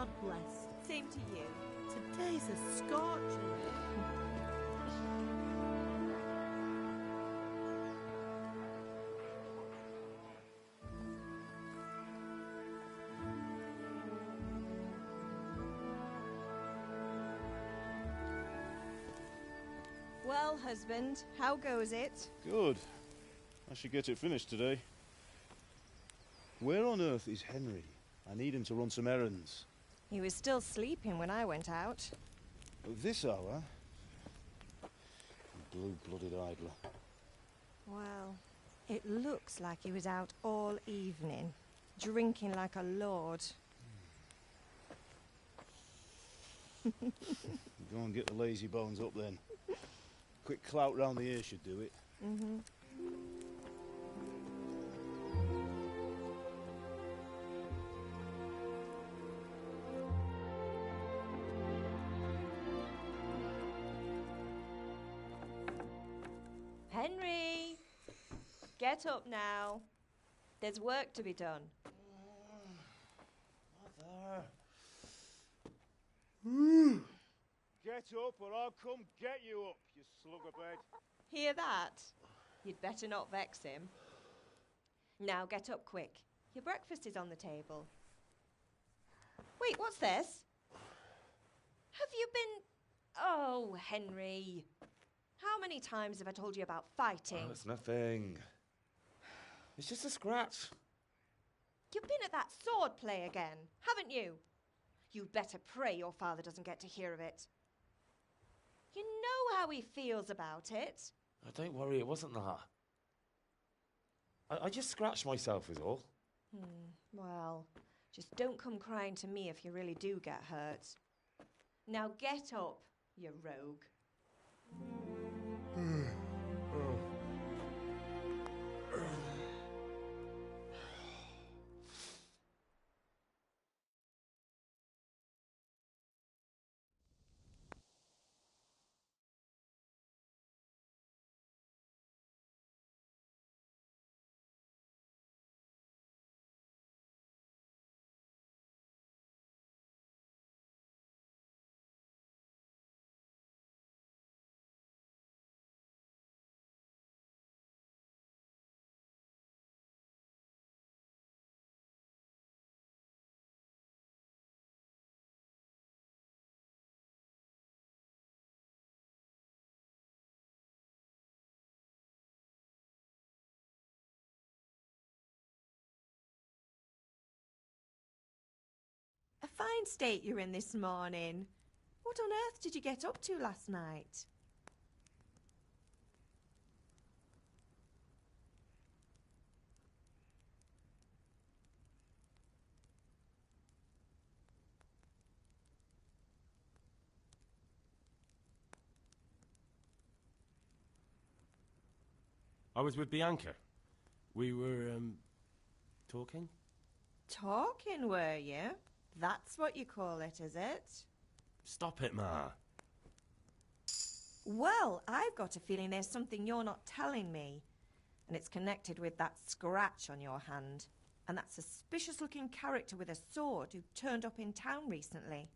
God bless. Same to you. Today's a scorcher. Well, husband, how goes it? Good. I should get it finished today. Where on earth is Henry? I need him to run some errands. He was still sleeping when I went out. At this hour? Blue-blooded idler. Well, it looks like he was out all evening, drinking like a lord. Go and get the lazy bones up then. Quick clout round the ear should do it. Mm-hmm. Henry! Get up now. There's work to be done. Mother. Get up or I'll come get you up, you slugabed. Hear that? You'd better not vex him. Now get up quick. Your breakfast is on the table. Wait, what's this? Have you been... Oh, Henry. How many times have I told you about fighting? Oh, it's nothing. It's just a scratch. You've been at that sword play again, haven't you? You'd better pray your father doesn't get to hear of it. You know how he feels about it. Oh, don't worry, it wasn't that. I just scratched myself is all. Well, just don't come crying to me if you really do get hurt. Now get up, you rogue. A fine state you're in this morning. What on earth did you get up to last night? I was with Bianca. We were, talking? Talking, were you? That's what you call it, is it? Stop it, Ma. Well, I've got a feeling there's something you're not telling me. And it's connected with that scratch on your hand. And that suspicious-looking character with a sword who turned up in town recently.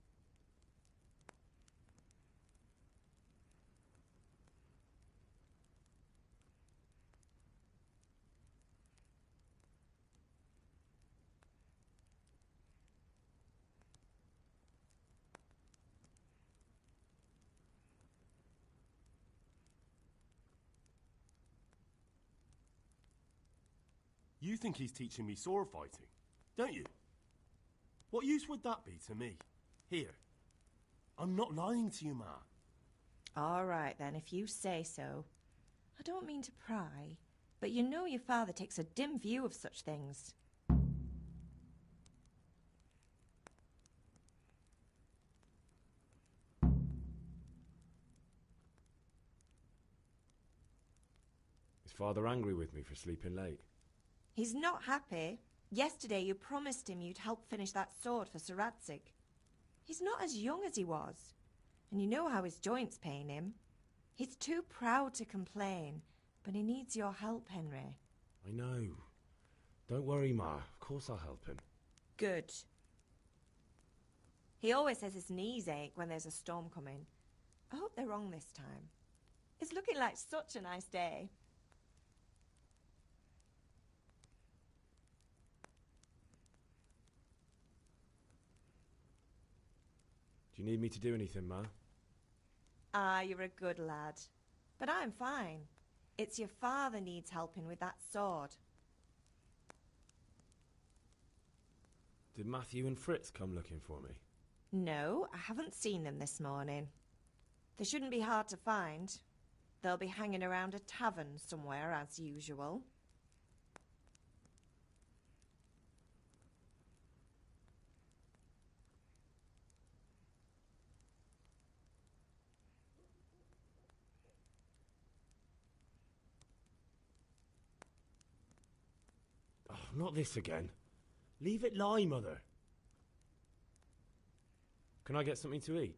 You think he's teaching me sword fighting, don't you? What use would that be to me? Here. I'm not lying to you, Ma. All right, then, if you say so. I don't mean to pry, but you know your father takes a dim view of such things. Is Father angry with me for sleeping late? He's not happy. Yesterday you promised him you'd help finish that sword for Sir Radzig. He's not as young as he was, and you know how his joints pain him. He's too proud to complain, but he needs your help, Henry. I know. Don't worry, Ma. Of course I'll help him. Good. He always says his knees ache when there's a storm coming. I hope they're wrong this time. It's looking like such a nice day. Do you need me to do anything, Ma? Ah, you're a good lad. But I'm fine. It's your father needs helping with that sword. Did Matthew and Fritz come looking for me? No, I haven't seen them this morning. They shouldn't be hard to find. They'll be hanging around a tavern somewhere as usual. Oh, not this again. Leave it lie, Mother. Can I get something to eat?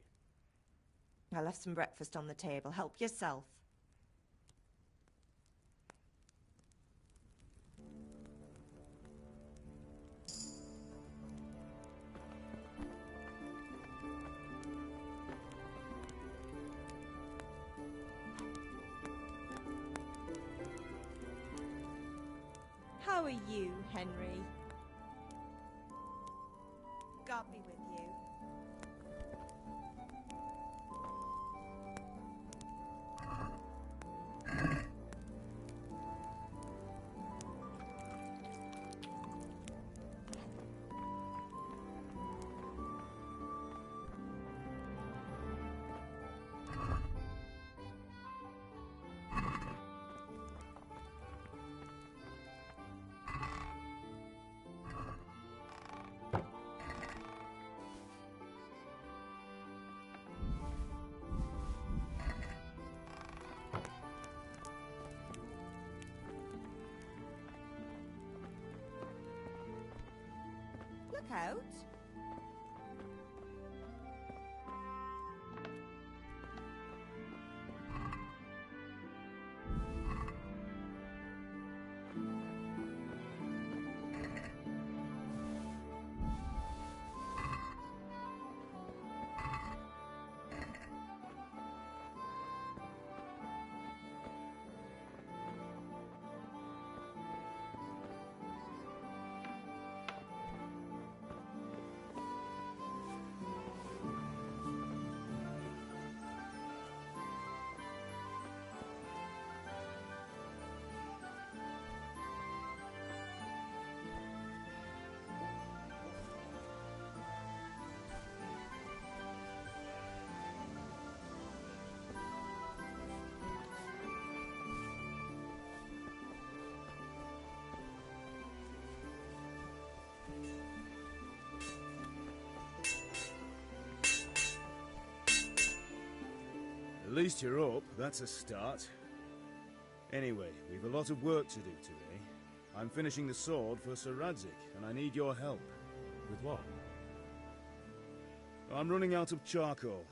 I left some breakfast on the table. Help yourself. How are you, Henry? God be with you. Look out. At least you're up, that's a start. Anyway, we've a lot of work to do today. I'm finishing the sword for Sir Radzig, and I need your help. With what? I'm running out of charcoal.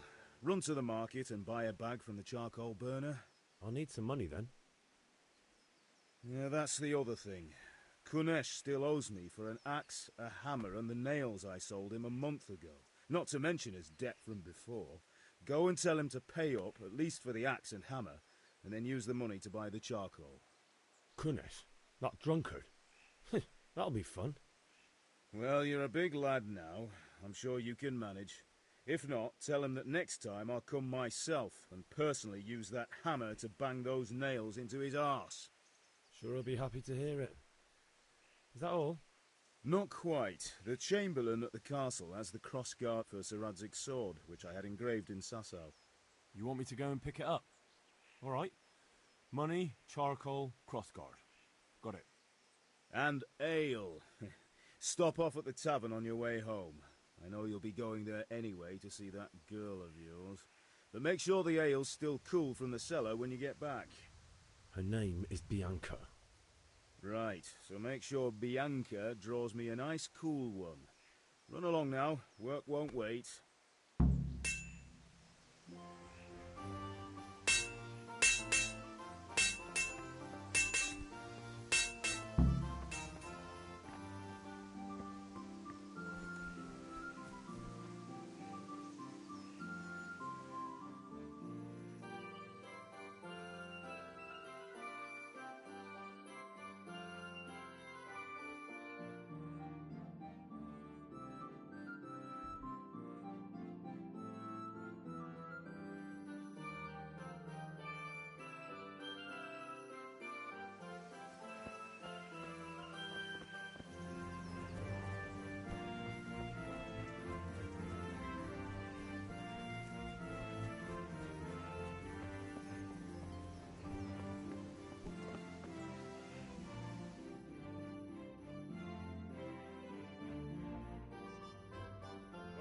Run to the market and buy a bag from the charcoal burner. I'll need some money then. Yeah, that's the other thing. Kunesh still owes me for an axe, a hammer, and the nails I sold him a month ago. Not to mention his debt from before. Go and tell him to pay up, at least for the axe and hammer, and then use the money to buy the charcoal. Kunesh? That drunkard? That'll be fun. Well, you're a big lad now. I'm sure you can manage. If not, tell him that next time I'll come myself and personally use that hammer to bang those nails into his arse. Sure I'll be happy to hear it. Is that all? Not quite. The Chamberlain at the castle has the crossguard for Sir Radzig's sword, which I had engraved in Sasau. You want me to go and pick it up? All right. Money, charcoal, crossguard. Got it. And ale. Stop off at the tavern on your way home. I know you'll be going there anyway to see that girl of yours. But make sure the ale's still cool from the cellar when you get back. Her name is Bianca. Right, so make sure Bianca draws me a nice cool one. Run along now, work won't wait.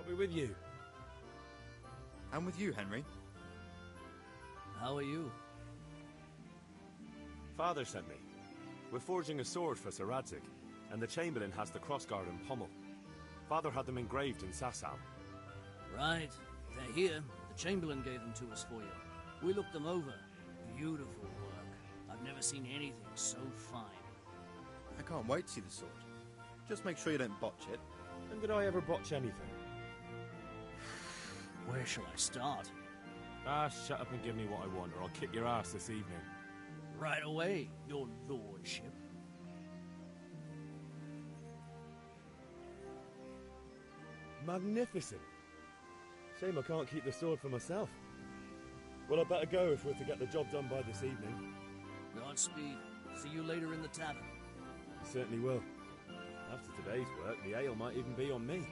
be with you. And with you, Henry. How are you? Father sent me. We're forging a sword for Sir Radzig, and the Chamberlain has the crossguard and pommel. Father had them engraved in Sasau. Right. They're here. The Chamberlain gave them to us for you. We looked them over. Beautiful work. I've never seen anything so fine. I can't wait to see the sword. Just make sure you don't botch it. When did I ever botch anything? Where shall I start? Ah, shut up and give me what I want, or I'll kick your ass this evening. Right away, your lordship. Magnificent. Shame I can't keep the sword for myself. Well, I better go if we're to get the job done by this evening. Godspeed. See you later in the tavern. You certainly will. After today's work, the ale might even be on me.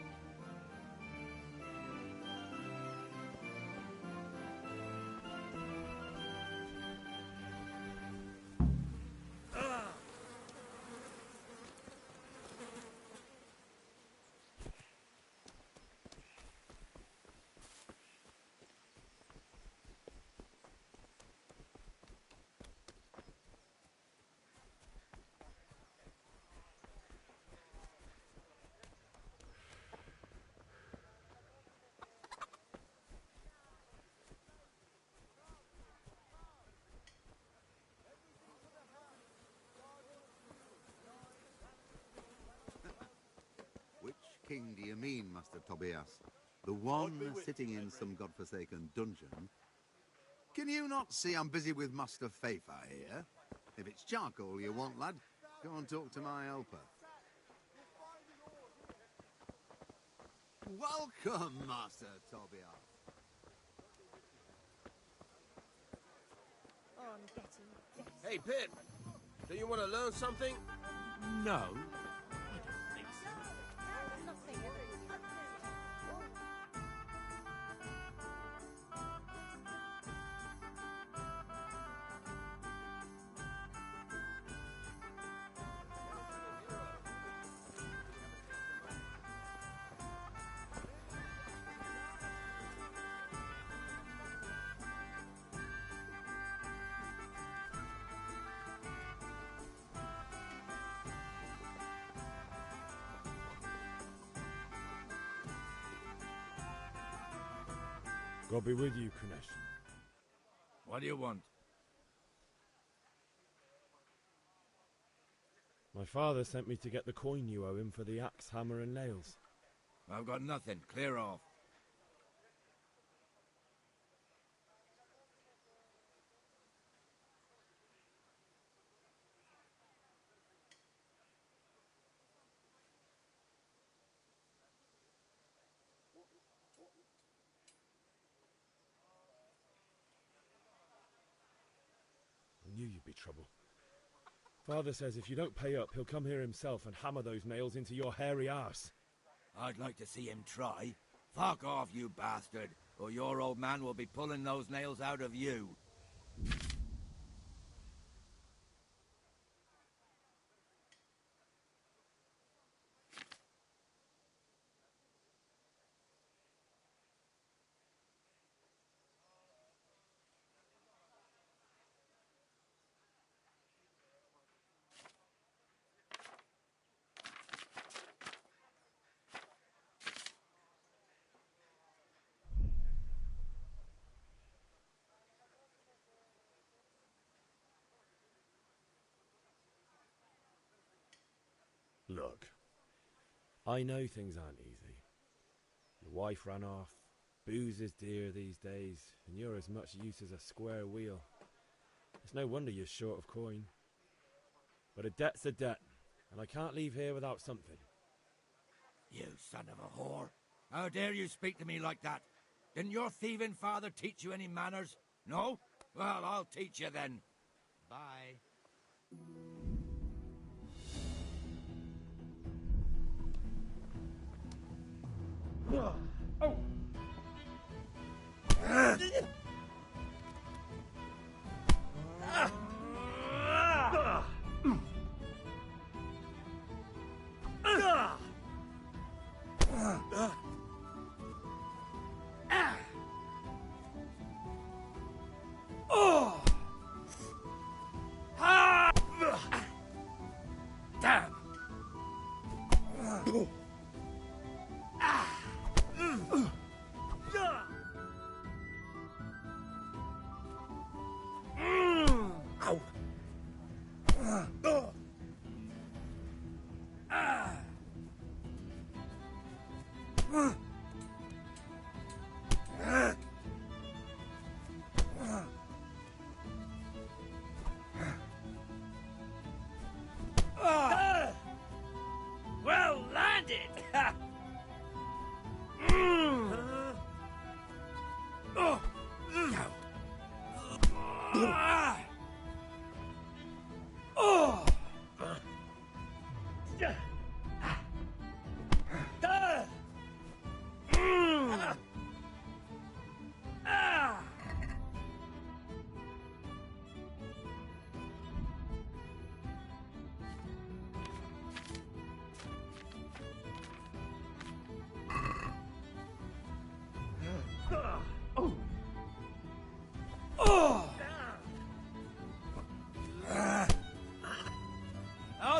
Which king do you mean, Master Tobias? The one sitting in some godforsaken dungeon? Can you not see I'm busy with Master Fafa here? If it's charcoal you want, lad, go and talk to my helper. Welcome, Master Tobias. Oh, I'm getting Hey, Pip, do you want to learn something? No. nothing. God be with you, Kunesh. What do you want? My father sent me to get the coin you owe him for the axe, hammer and nails. I've got nothing. Clear off. I knew you'd be trouble. Father says if you don't pay up, he'll come here himself and hammer those nails into your hairy arse. I'd like to see him try. Fuck off, you bastard, or your old man will be pulling those nails out of you. Look, I know things aren't easy. Your wife ran off, booze is dear these days, and you're as much use as a square wheel. It's no wonder you're short of coin. But a debt's a debt, and I can't leave here without something. You son of a whore. How dare you speak to me like that? Didn't your thieving father teach you any manners? No? Well, I'll teach you then. Bye. Oh!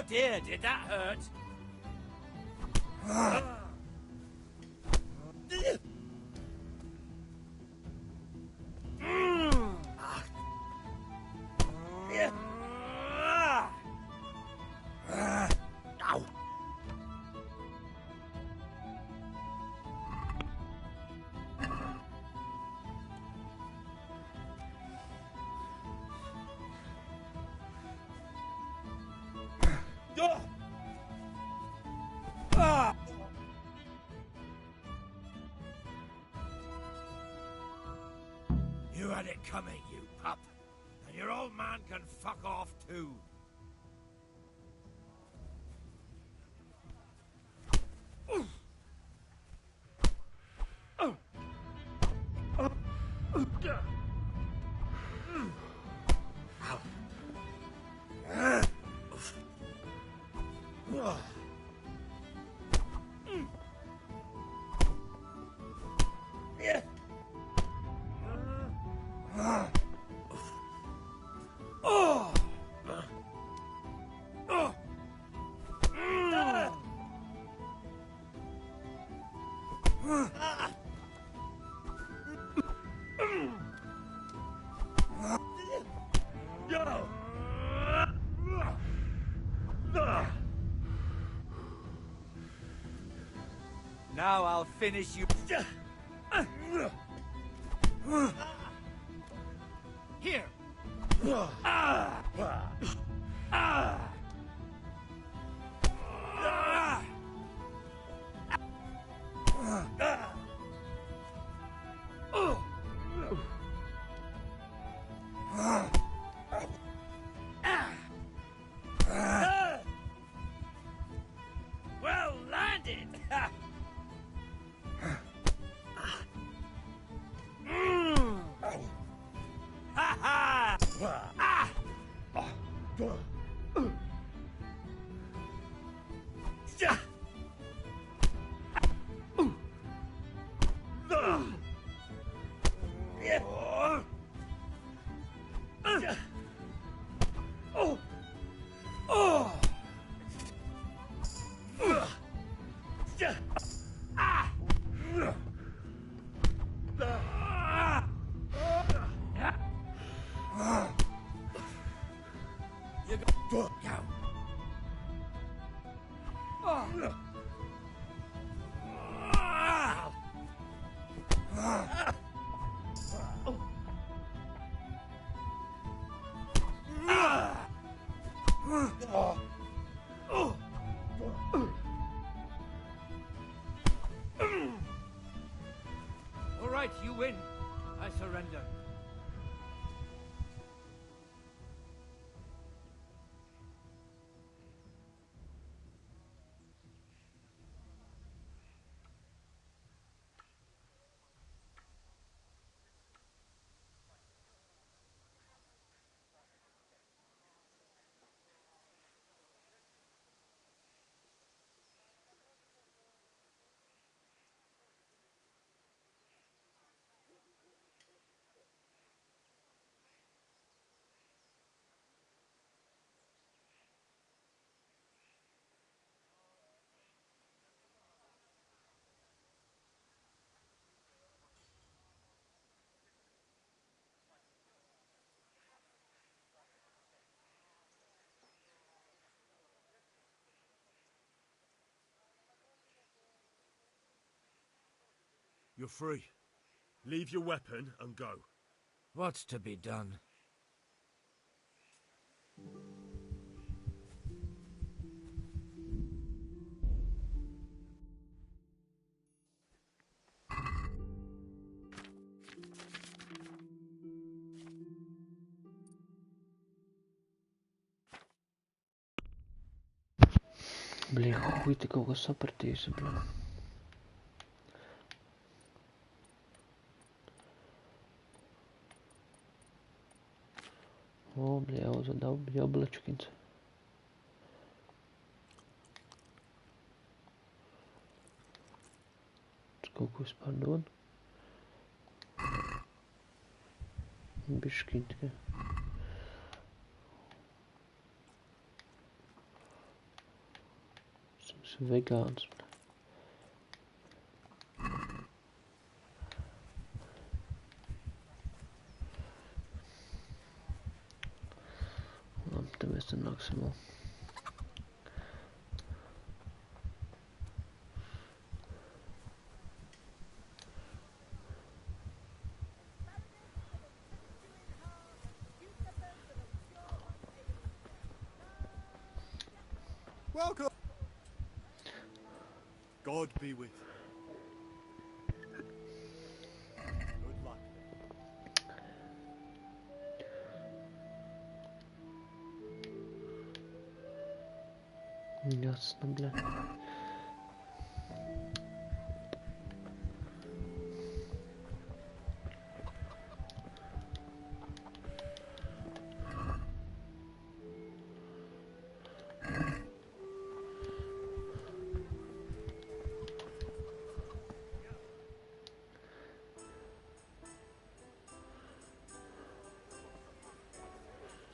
dear, did that hurt? Ow. You had it coming, you pup. And your old man can fuck off too. Now I'll finish you. Here. Well landed. Ha ha! Ah! All right, you win. I surrender. You're free. Leave your weapon and go. What's to be done? Бля, хуй такого сопартиса, бля. О, бля, я задал яблочкинца. Сколько спадон? Бишкинка. is vegaans. Tenminste maximaal. Welcome. God be with you. Good luck. Jasne, ble.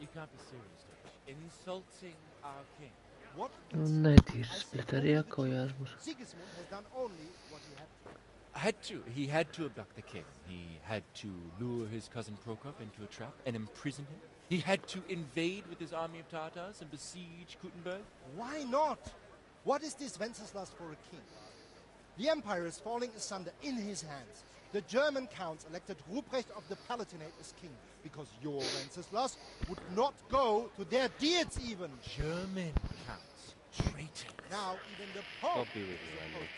You can't be serious, Dutch. Insulting our king. What? Ne ti splitteria kojarmus. Sigismund has done only what he had to. He had to abduct the king. He had to lure his cousin Prokop into a trap and imprison him. He had to invade with his army of Tatars and besiege Kuttenberg. Why not? What is this Wenceslas for a king? The empire is falling asunder in his hands. The German counts elected Ruprecht of the Palatinate as king because your Wenceslas would not go to their deeds even. German counts. Traitors. Now even the Pope... God be with you, Henry.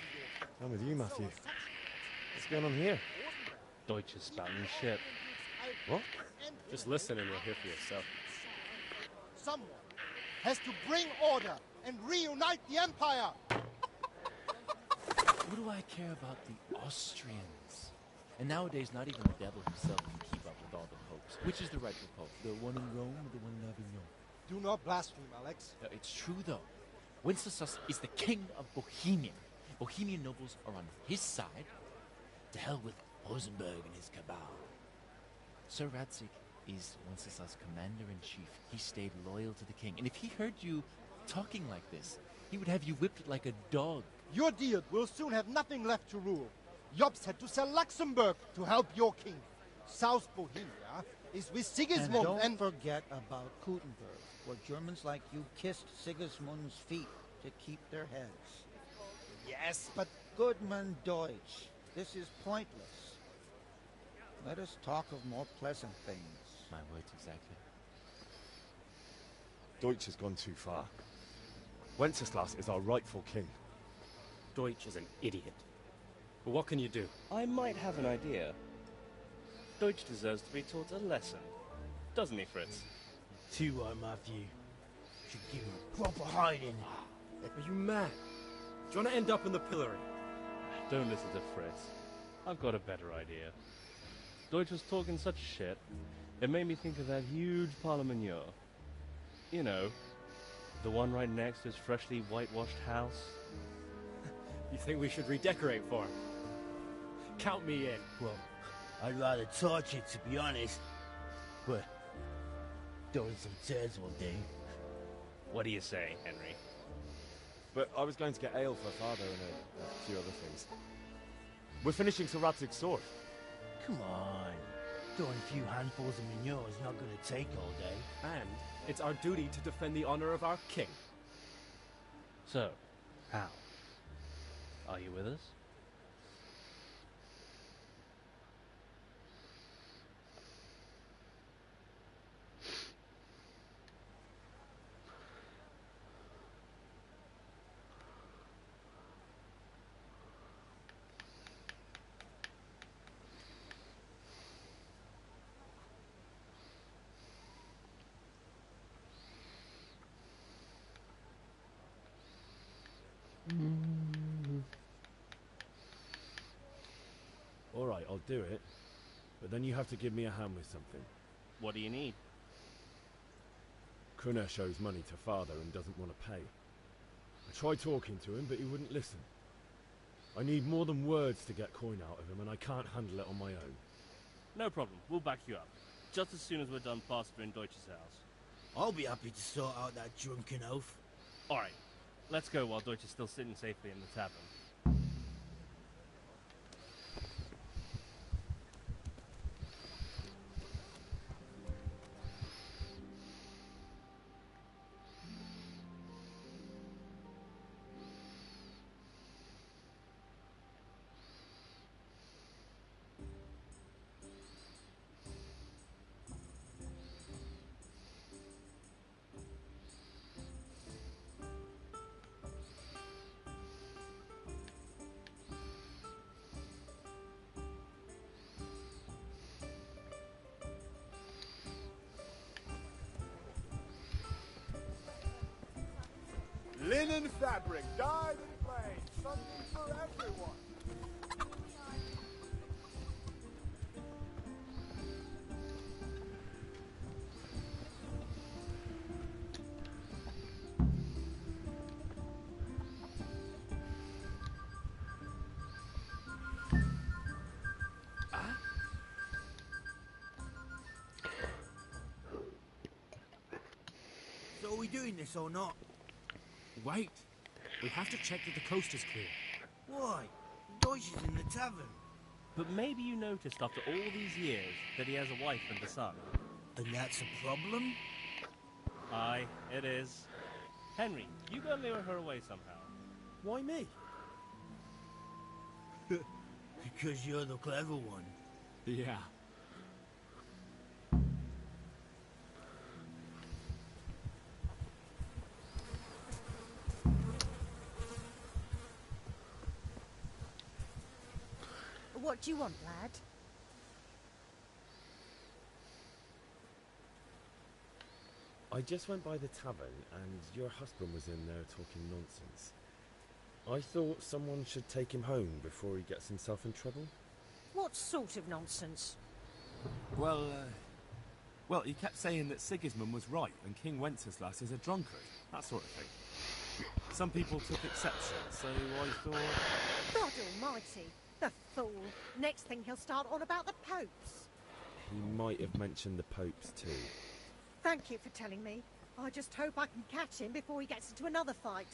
I'm with you, Matthew. What's going on here? Deutsch is spouting shit. What? Just listen and you'll hear for yourself. Someone has to bring order and reunite the empire. What do I care about the Austrians? And nowadays, not even the devil himself can keep up with all the popes. Which is the rightful pope? The one in Rome or the one in Avignon? Do not blaspheme, Alex. No, it's true, though. Wenceslas is the king of Bohemia. Bohemian nobles are on his side. To hell with Rosenberg and his cabal. Sir Radzig is Wenceslas' commander-in-chief. He stayed loyal to the king. And if he heard you talking like this, he would have you whipped like a dog. Your deed will soon have nothing left to rule. Jobst had to sell Luxembourg to help your king. South Bohemia is with Sigismund and don't forget about Kuttenberg, where Germans like you kissed Sigismund's feet to keep their heads. Yes, but... Goodman Deutsch, this is pointless. Let us talk of more pleasant things. My words exactly. Deutsch has gone too far. Wenceslas is our rightful king. Deutsch is an idiot. But what can you do? I might have an idea. Deutsch deserves to be taught a lesson. Doesn't he, Fritz? Too right, Matthew. Should give him a proper hiding. Are you mad? Do you want to end up in the pillory? Don't listen to Fritz. I've got a better idea. Deutsch was talking such shit, it made me think of that huge Parlement. You know, the one right next to his freshly whitewashed house. You think we should redecorate for him? Count me in. Well, I'd rather torch it, to be honest. But throwing some tears will do. What do you say, Henry? But I was going to get ale for father and a few other things. We're finishing Sir Radzig's sword. Come on. Throwing a few handfuls of manure is not going to take all day. And it's our duty to defend the honor of our king. So, how? Are you with us? All right, I'll do it. But then you have to give me a hand with something. What do you need? Kunesh owes money to father and doesn't want to pay. I tried talking to him, but he wouldn't listen. I need more than words to get coin out of him, and I can't handle it on my own. No problem. We'll back you up. Just as soon as we're done plastering Deutsch's house. I'll be happy to sort out that drunken oaf. All right. let's go while Deutsch is still sitting safely in the tavern. Linen fabric, dyed and plain, something for everyone. So are we doing this or not? Wait. We have to check that the coast is clear. Why? Deutsch is in the tavern. But maybe you noticed after all these years that he has a wife and a son. And that's a problem? Aye, it is. Henry, you go lure her away somehow. Why me? Because you're the clever one. Yeah. What do you want, lad? I just went by the tavern and your husband was in there talking nonsense. I thought someone should take him home before he gets himself in trouble. What sort of nonsense? Well, he kept saying that Sigismund was right and King Wenceslas is a drunkard. That sort of thing. Some people took exception, so I thought... God almighty! The fool! Next thing he'll start on about the popes. He might have mentioned the popes too. Thank you for telling me. I just hope I can catch him before he gets into another fight.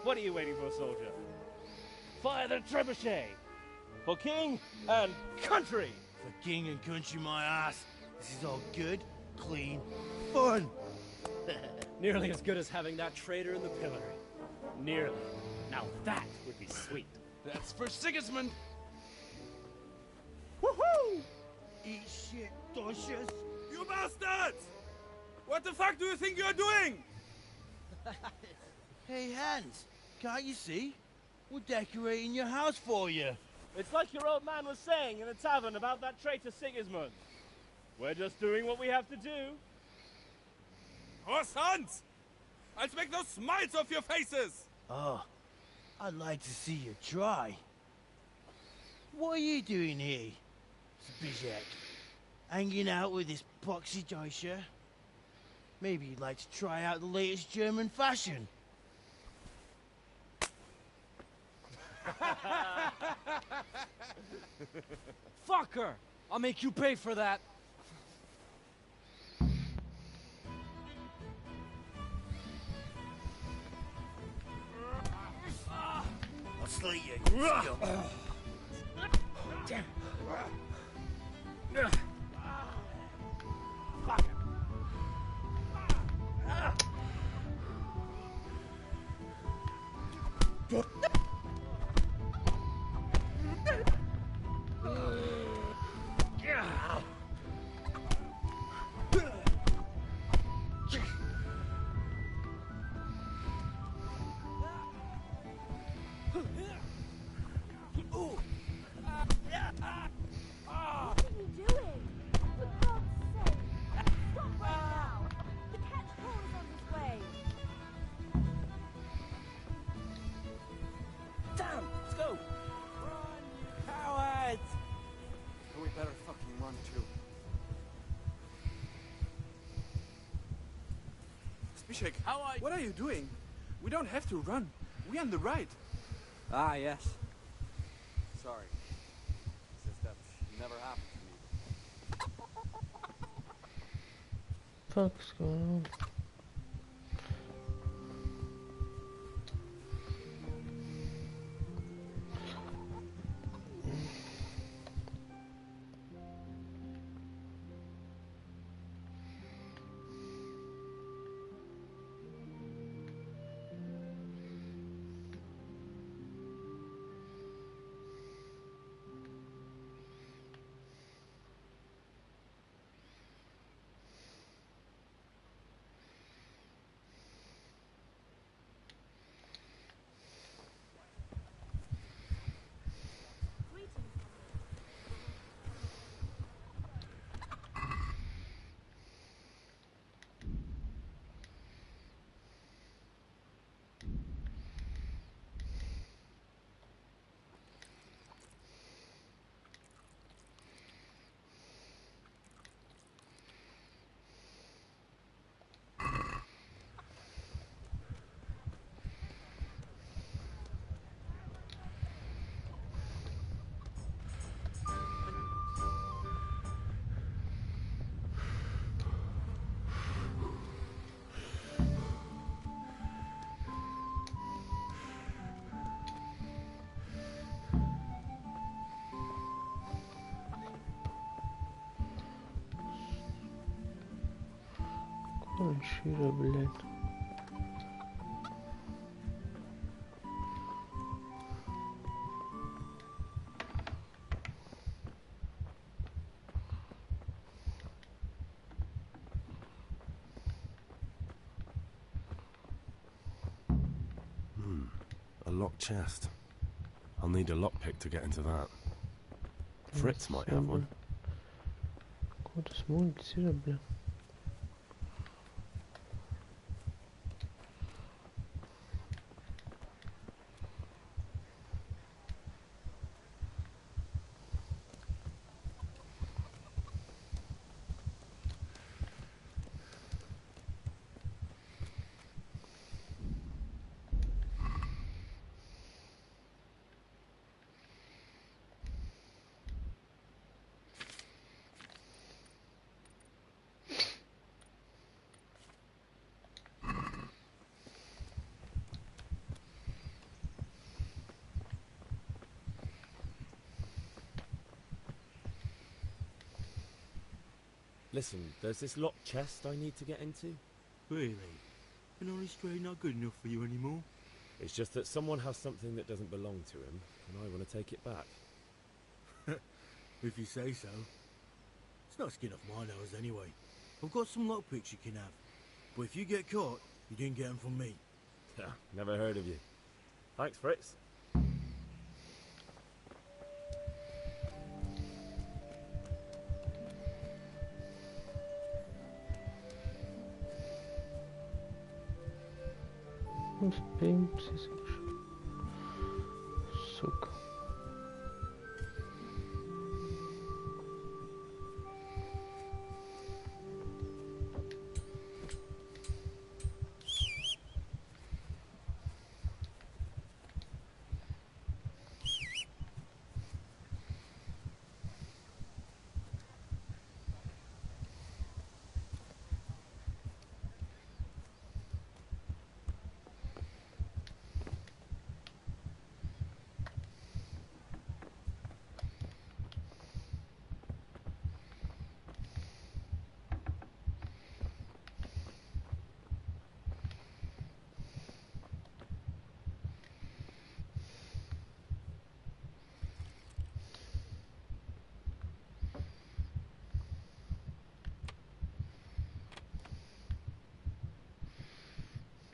What are you waiting for, soldier? Fire the trebuchet! For king and country! For king and country, my ass. This is all good, clean, fun. Nearly as good as having that traitor in the pillory. Nearly. Now that would be sweet. That's for Sigismund! Woohoo! Eat shit, Docious. You bastards! What the fuck do you think you're doing? Hey, Hans, can't you see? We're decorating your house for you. It's like your old man was saying in the tavern about that traitor Sigismund. We're just doing what we have to do. Oh, sons! I'll make those smiles off your faces! Oh, I'd like to see you try. What are you doing here, Zbigniew? Hanging out with this poxy Deutscher? Maybe you'd like to try out the latest German fashion. Fuck her! I'll make you pay for that. I'll slay you, you scum. Damn. What are you doing? For God's sake, stop right now! Pameiginas, what are you doing? We don't have to run. We're on the right. Ah, yes. Sorry. It's just that never happened to me. Fuck's going on? Кончира, блядь. A locked chest. I'll need a lockpick to get into that. Fritz might have one. Какого-то смольтира, бля. Listen, there's this locked chest I need to get into. Really? An honest trade not good enough for you anymore? It's just that someone has something that doesn't belong to him, and I want to take it back. If you say so. It's not skin off my nose anyway. I've got some lockpicks you can have. But if you get caught, you didn't get them from me. Never heard of you. Thanks, Fritz. Успеем, сука.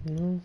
Ну.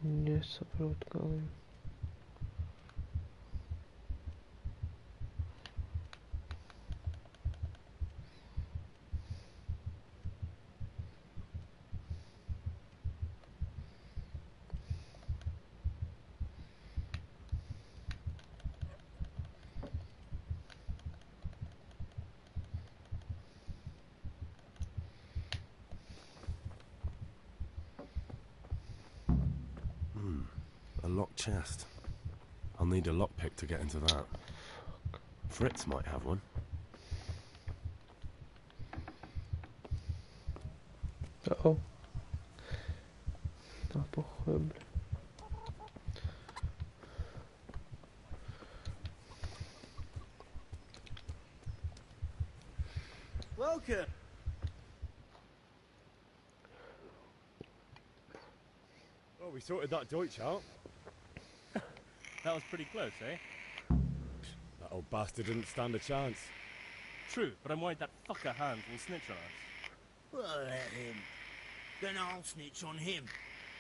Nie zaprotkalim. A locked chest. I'll need a lockpick to get into that. Fritz might have one. Uh-oh. Napochybny. Welcome. Oh, we sorted that Deutsch out. That was pretty close, eh? That old bastard didn't stand a chance. True, but I'm worried that fucker Hans will snitch on us. Well, let him. Then I'll snitch on him.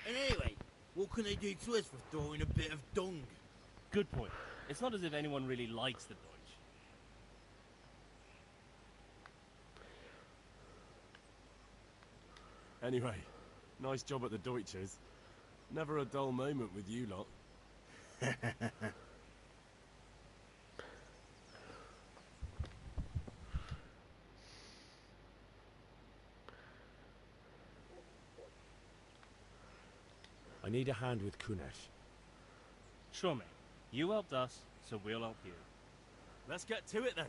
And anyway, what can they do to us for throwing a bit of dung? Good point. It's not as if anyone really likes the Deutsch. Anyway, nice job at the Deutsches. Never a dull moment with you lot. I need a hand with Kunesh. Sure, mate. You helped us, so we'll help you. Let's get to it then.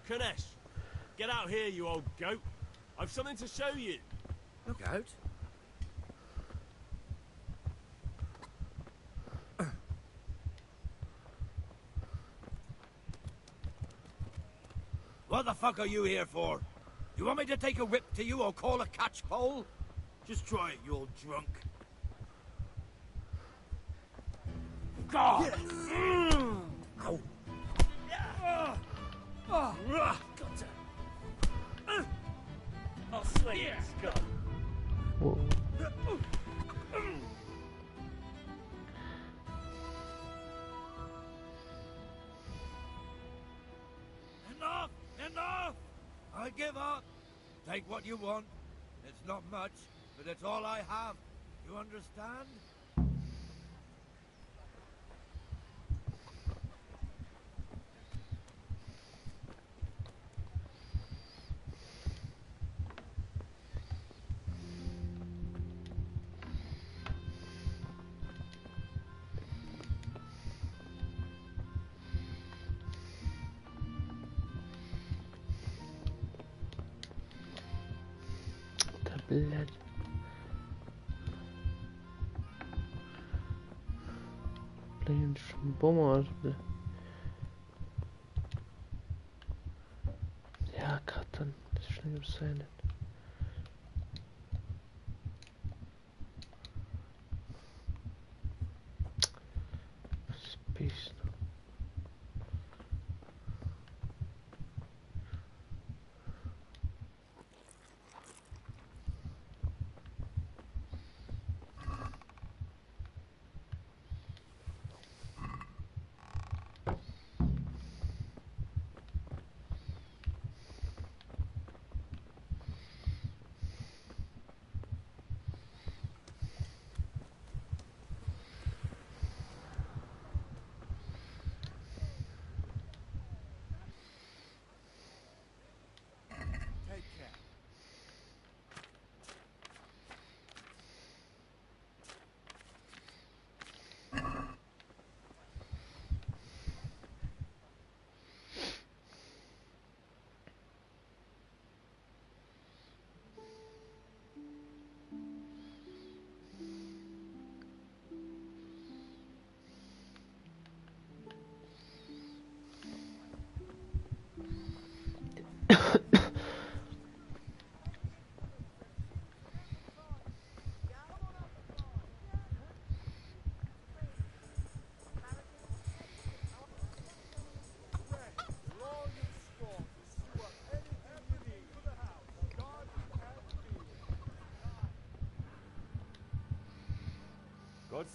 Kunesh, get out here, you old goat. I've something to show you. Look out. What the fuck are you here for? You want me to take a whip to you or call a catch pole? Just try it, you old drunk. God! Ow. Gotcha. I'll slay your skull. Whoa. Enough! Enough! I give up. Take what you want. It's not much, but it's all I have. You understand? Блядь. Блин, помощь, бля. Ja, katten. Das ist schlimm sein. Spist.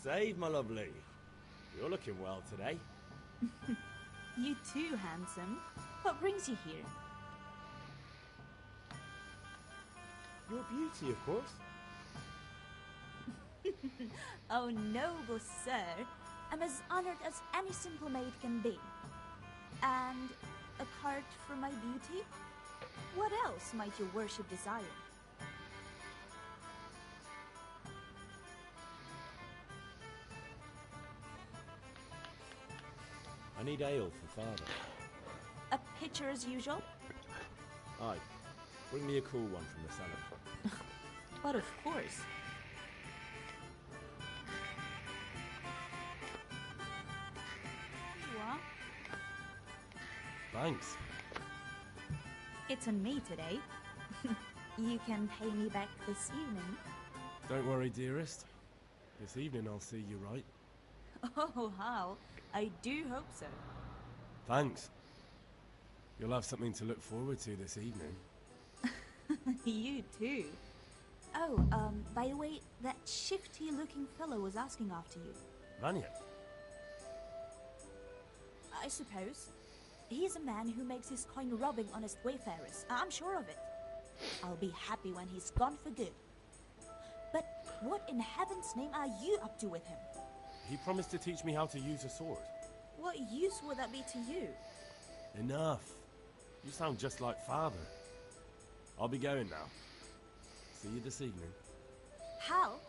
save, my lovely. You're looking well today. You too, handsome. What brings you here? Your beauty, of course. Oh, noble sir. I'm as honored as any simple maid can be. And apart from my beauty, what else might your worship desire? I need ale for father. A pitcher as usual? Aye. Bring me a cool one from the cellar. But of course. What? Thanks. It's on me today. You can pay me back this evening. Don't worry, dearest. This evening I'll see you right. Oh, how? I do hope so. Thanks. You'll have something to look forward to this evening. You too. Oh, by the way, that shifty-looking fellow was asking after you. Vanya? I suppose. He's a man who makes his coin robbing honest wayfarers. I'm sure of it. I'll be happy when he's gone for good. But what in heaven's name are you up to with him? He promised to teach me how to use a sword. What use would that be to you? Enough. You sound just like father. I'll be going now. See you this evening. Hal,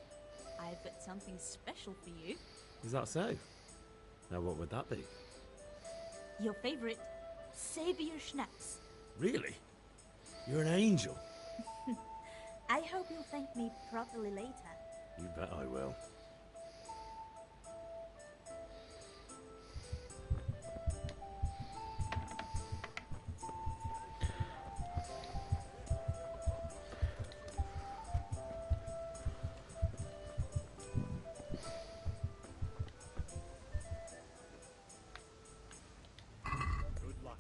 I've got something special for you. Is that so? Now what would that be? Your favorite, Savior Schnapps. Really? You're an angel. I hope you'll thank me properly later. You bet I will. Good luck.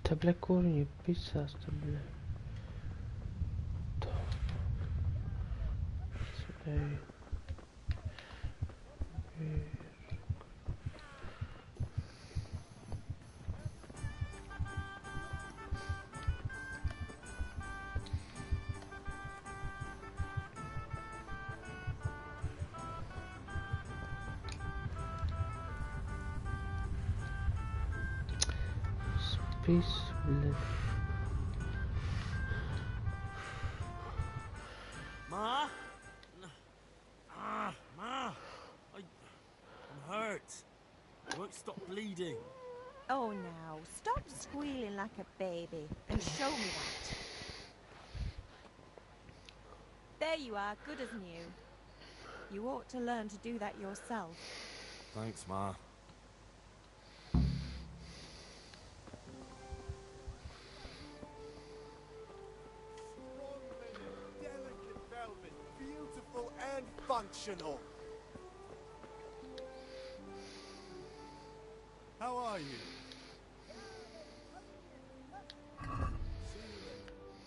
To byle kurnie pisać, to byle. To. Ej. Spis, byle. Ma? Ma! I'm hurt. I won't stop bleeding. Oh, now, stop squealing like a baby and show me that. There you are, good as new. You ought to learn to do that yourself. Thanks, Ma. Delicate velvet, beautiful and functional. How are you? See you later.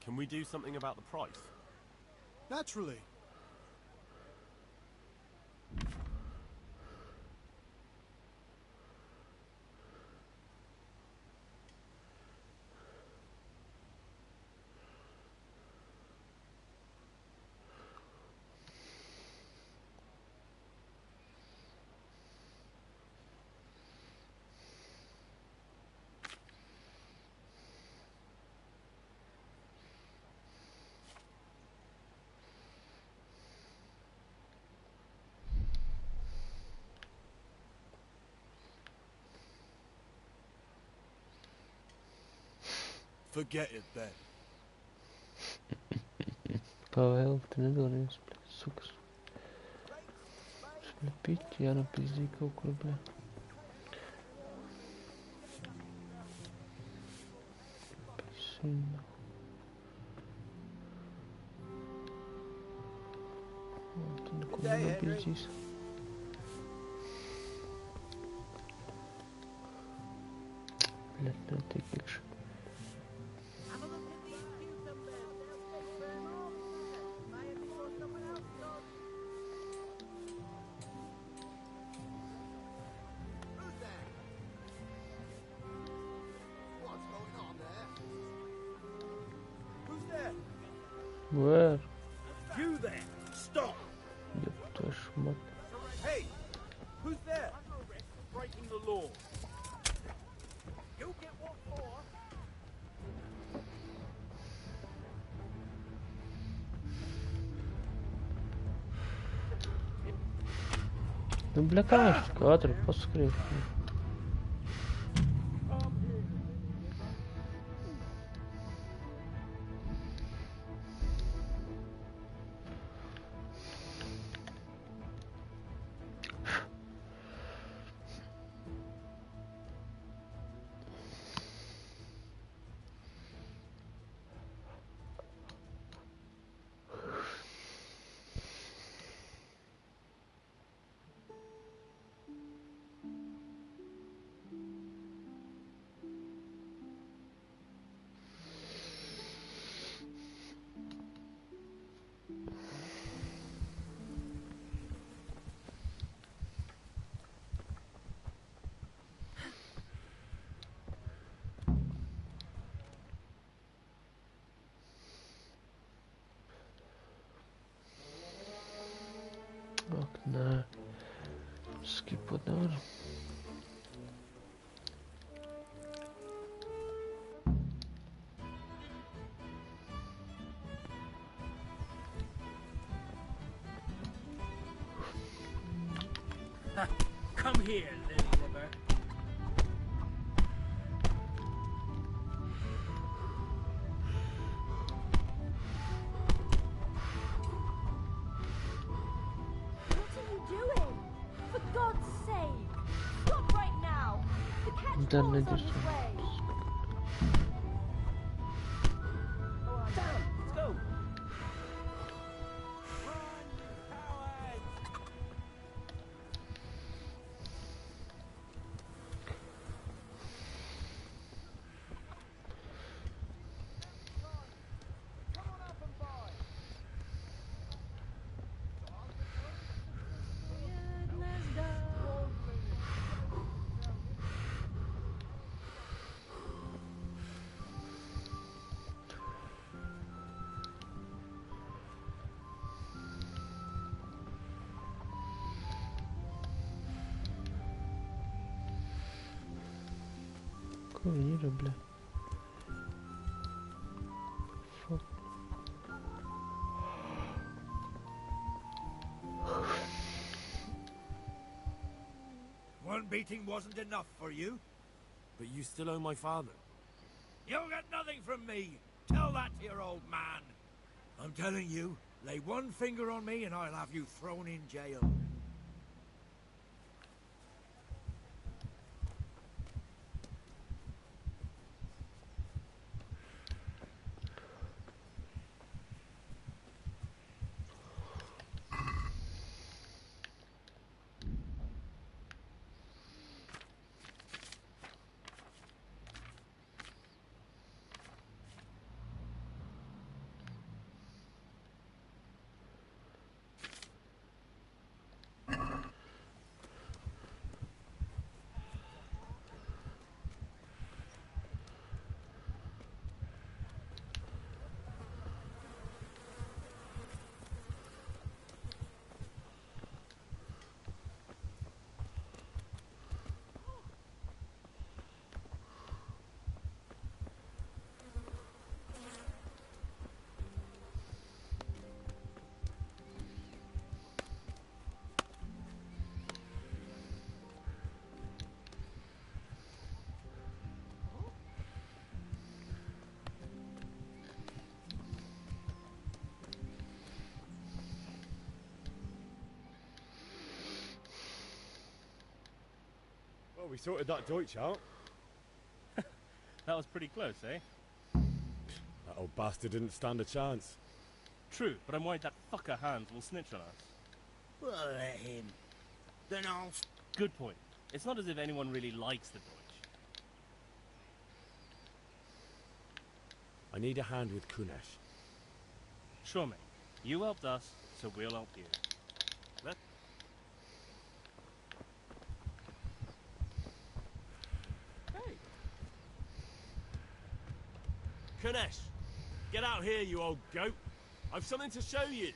Can we do something about the price? Naturally. Forget it, then. Павел, ты не должен сплять, сука. Слепить, я на пиздика около, бля. Сильно. Вот, ты никуда не пиздись. Блядь, ну ты пишешь. Where? You there! Stop! Ёб твою ж мать. Hey! Who's there? Breaking the law. You'll get what for? Ну, бля, конечно, кадр, поскрипт. Окна. Skip удар. Come here, little liver. What are you doing? For God's sake! Stop right now! The catch Да, ball is on надеюсь. his way! Down! Let's go! Кавира, бля. Фак. One beating wasn't enough for you? But you still owe my father. You'll get nothing from me. Tell that to your old man. I'm telling you, lay one finger on me and I'll have you thrown in jail. we sorted that Deutsch out. That was pretty close, eh? That old bastard didn't stand a chance. True, but I'm worried that fucker Hans will snitch on us. Well, let him. Then I'll... Good point. It's not as if anyone really likes the Deutsch. I need a hand with Kunesh. Sure, mate. You helped us, so we'll help you. Let... Hey! Kunesh! Get out here, you old goat! I've something to show you!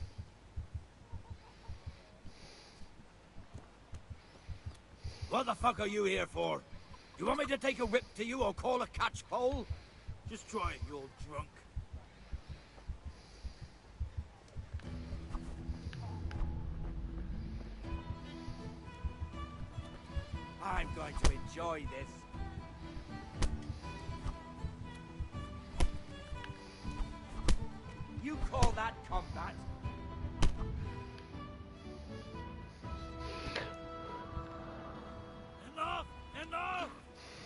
What the fuck are you here for? You want me to take a whip to you or call a catchpole? Just try it, you old drunk. I'm going to enjoy this. You call that combat? Enough! Enough!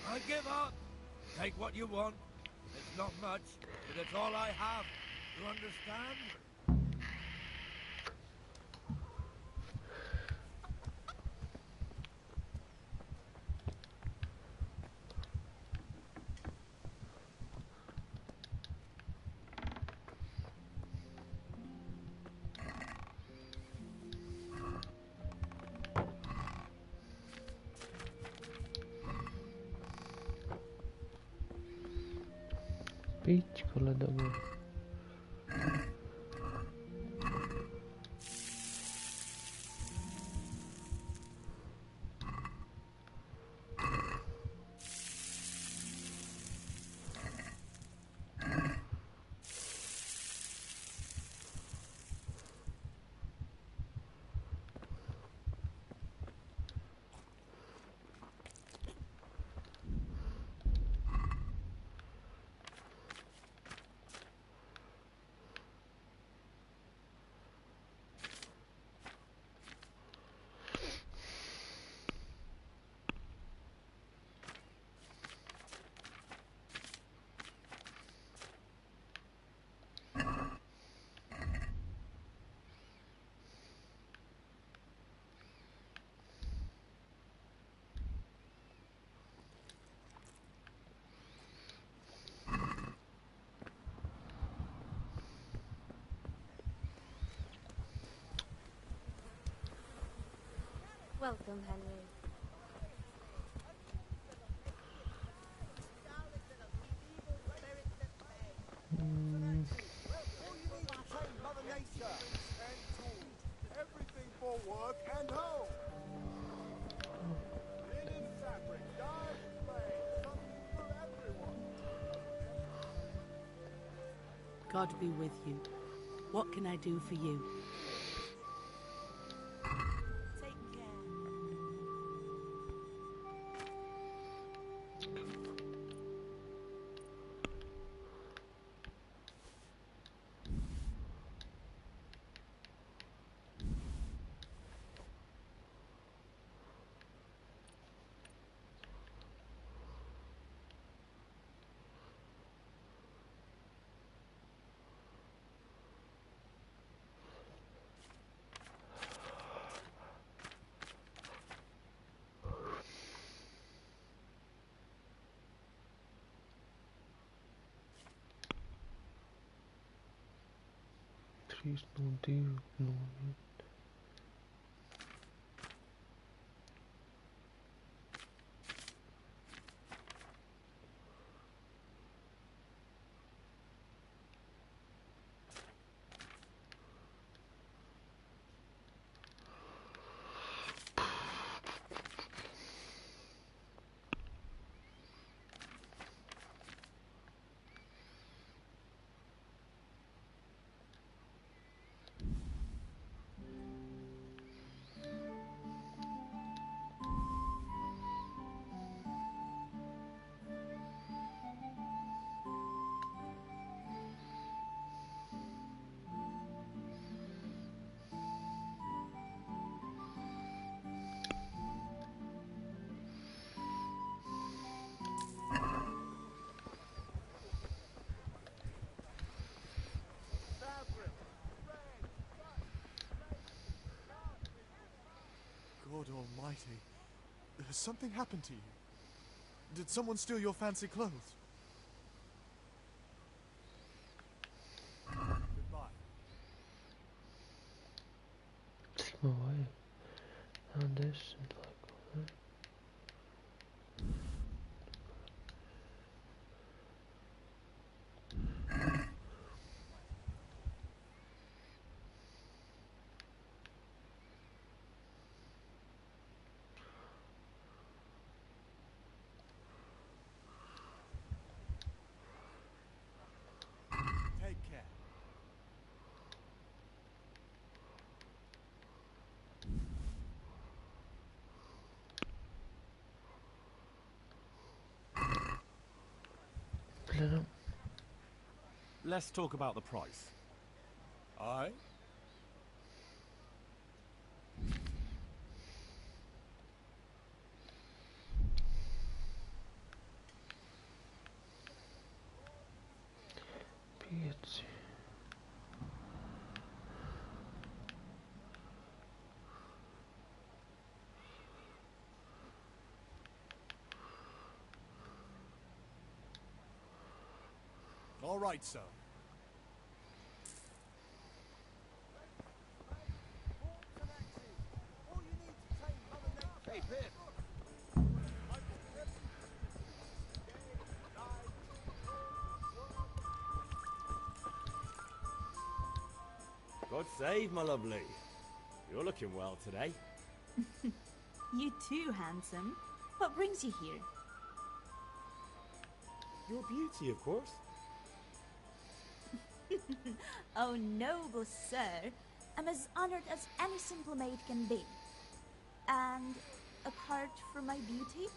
I give up. Take what you want. It's not much, but it's all I have. You understand? Piccolo dopo. Welcome, Henry. Everything for work and home. Linen, fabric, dye, play, something for everyone. God be with you. What can I do for you? Take care. Três não deu, não. almighty. Has something happened to you? Did someone steal your fancy clothes? Goodbye. Sim, vai. Não deixa. Take care. Claro. Let's talk about the price. Aye? Pizza. All right, sir. Hey, Pip. God save, my lovely. You're looking well today. You too, handsome. What brings you here? Your beauty, of course. Oh, noble sir. I'm as honored as any simple maid can be. And apart from my beauty,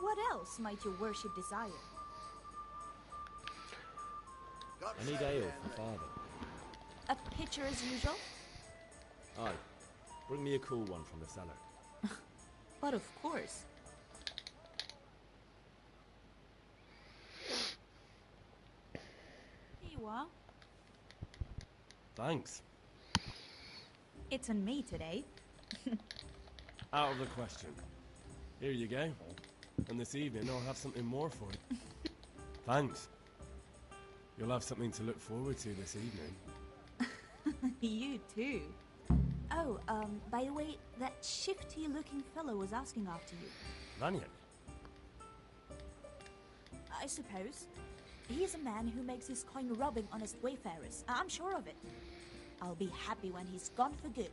what else might your worship desire? I need ale for father. A pitcher as usual? Aye. Bring me a cool one from the cellar. But of course. Here you are. Thanks. It's on me today. Out of the question. Here you go. And this evening I'll have something more for you. Thanks. You'll have something to look forward to this evening. You too. Oh, by the way, that shifty-looking fellow was asking after you. Lanyon? I suppose. He's a man who makes his coin robbing honest wayfarers. I'm sure of it. I'll be happy when he's gone for good.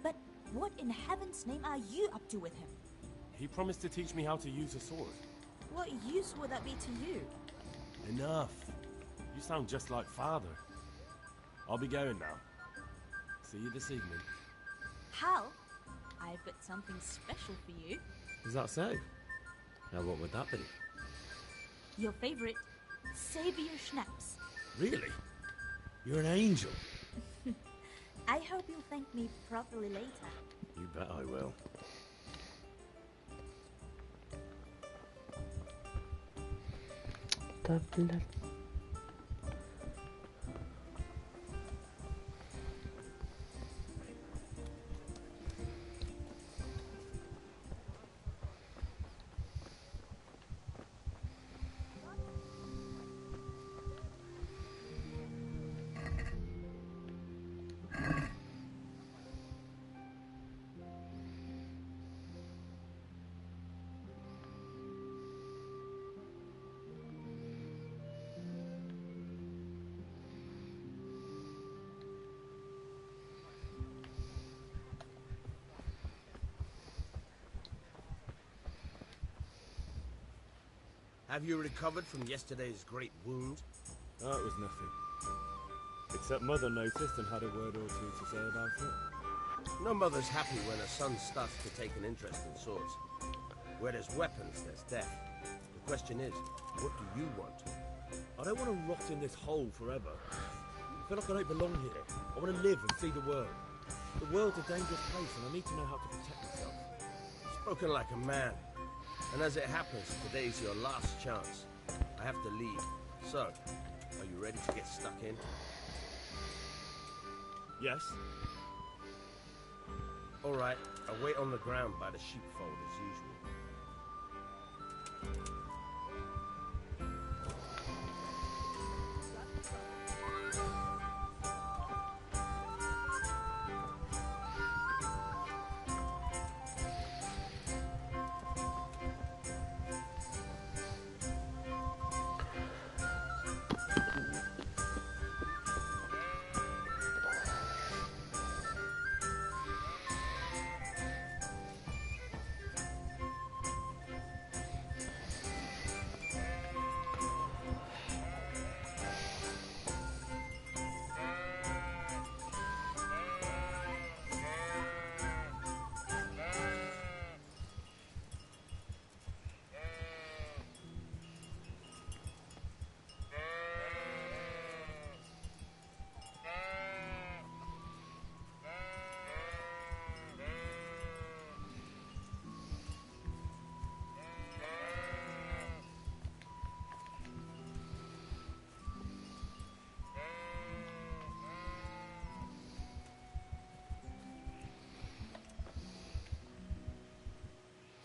But what in heaven's name are you up to with him? He promised to teach me how to use a sword. What use would that be to you? Enough. You sound just like father. I'll be going now. See you this evening. Hal, I've got something special for you. Is that so? Now what would that be? Your favorite, Savior Schnapps. Really? You're an angel. I hope you'll thank me properly later. You bet I will. Tablet. Have you recovered from yesterday's great wound? Oh, it was nothing. Except Mother noticed and had a word or two to say about it. No mother's happy when her son starts to take an interest in swords. Where there's weapons, there's death. The question is, what do you want? I don't want to rot in this hole forever. I feel like I don't belong here. I want to live and see the world. The world's a dangerous place and I need to know how to protect myself. Spoken like a man. And as it happens, today's your last chance. I have to leave. So, are you ready to get stuck in? Yes. All right, I'll wait on the ground by the sheepfold as usual.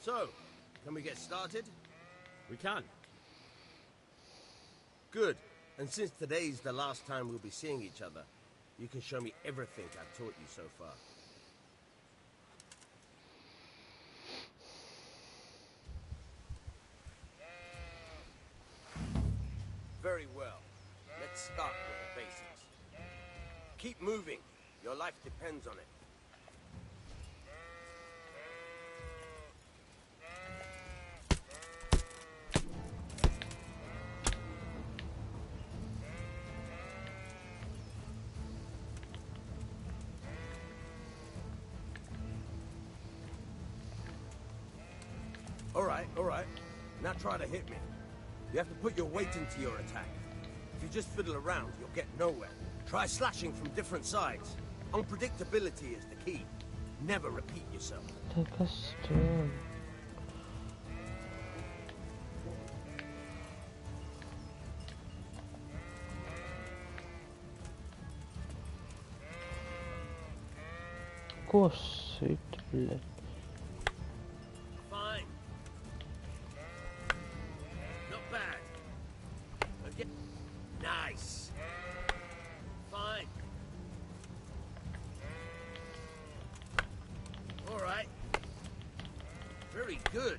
So, can we get started? We can. Good. And since today's the last time we'll be seeing each other, you can show me everything I've taught you so far. Very well. Let's start with the basics. Keep moving. Your life depends on it. All right. Now try to hit me. You have to put your weight into your attack. If you just fiddle around, you'll get nowhere. Try slashing from different sides. Unpredictability is the key. Never repeat yourself. Take a stone. Possible. Fine. Not bad. Again. Nice. Fine. All right. Very good.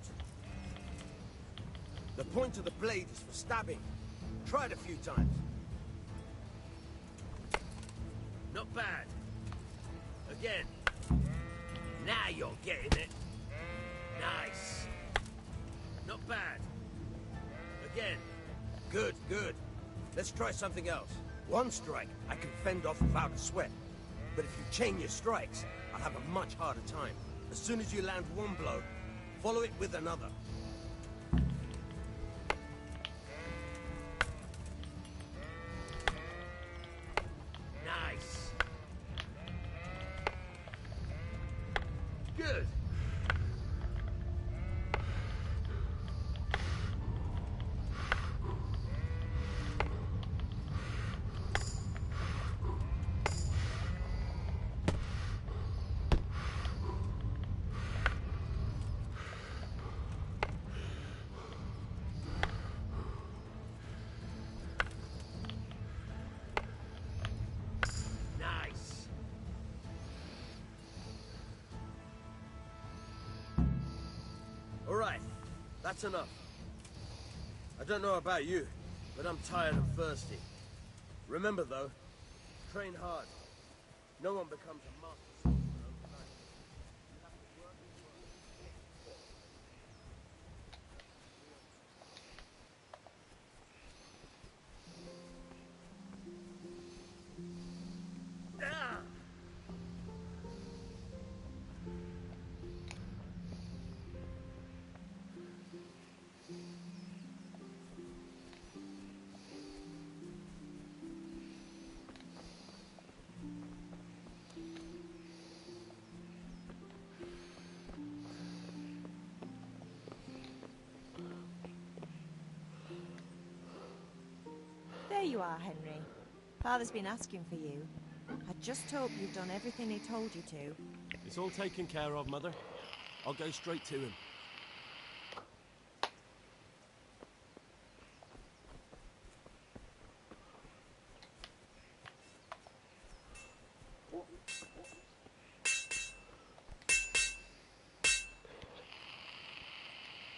The point of the blade is for stabbing. Try it a few times. Not bad. Again. Now you're getting it. Nice. Not bad. Again. Good, good. Let's try something else. One strike I can fend off without a sweat. But if you chain your strikes, I'll have a much harder time. As soon as you land one blow, follow it with another. Nice. Good. Nice. All right, that's enough. I don't know about you, but I'm tired and thirsty. Remember though, train hard. No one becomes a master swordsman overnight. You have to work and work. Ah! There you are, Henry. Father's been asking for you. I just hope you've done everything he told you to. It's all taken care of, Mother. I'll go straight to him.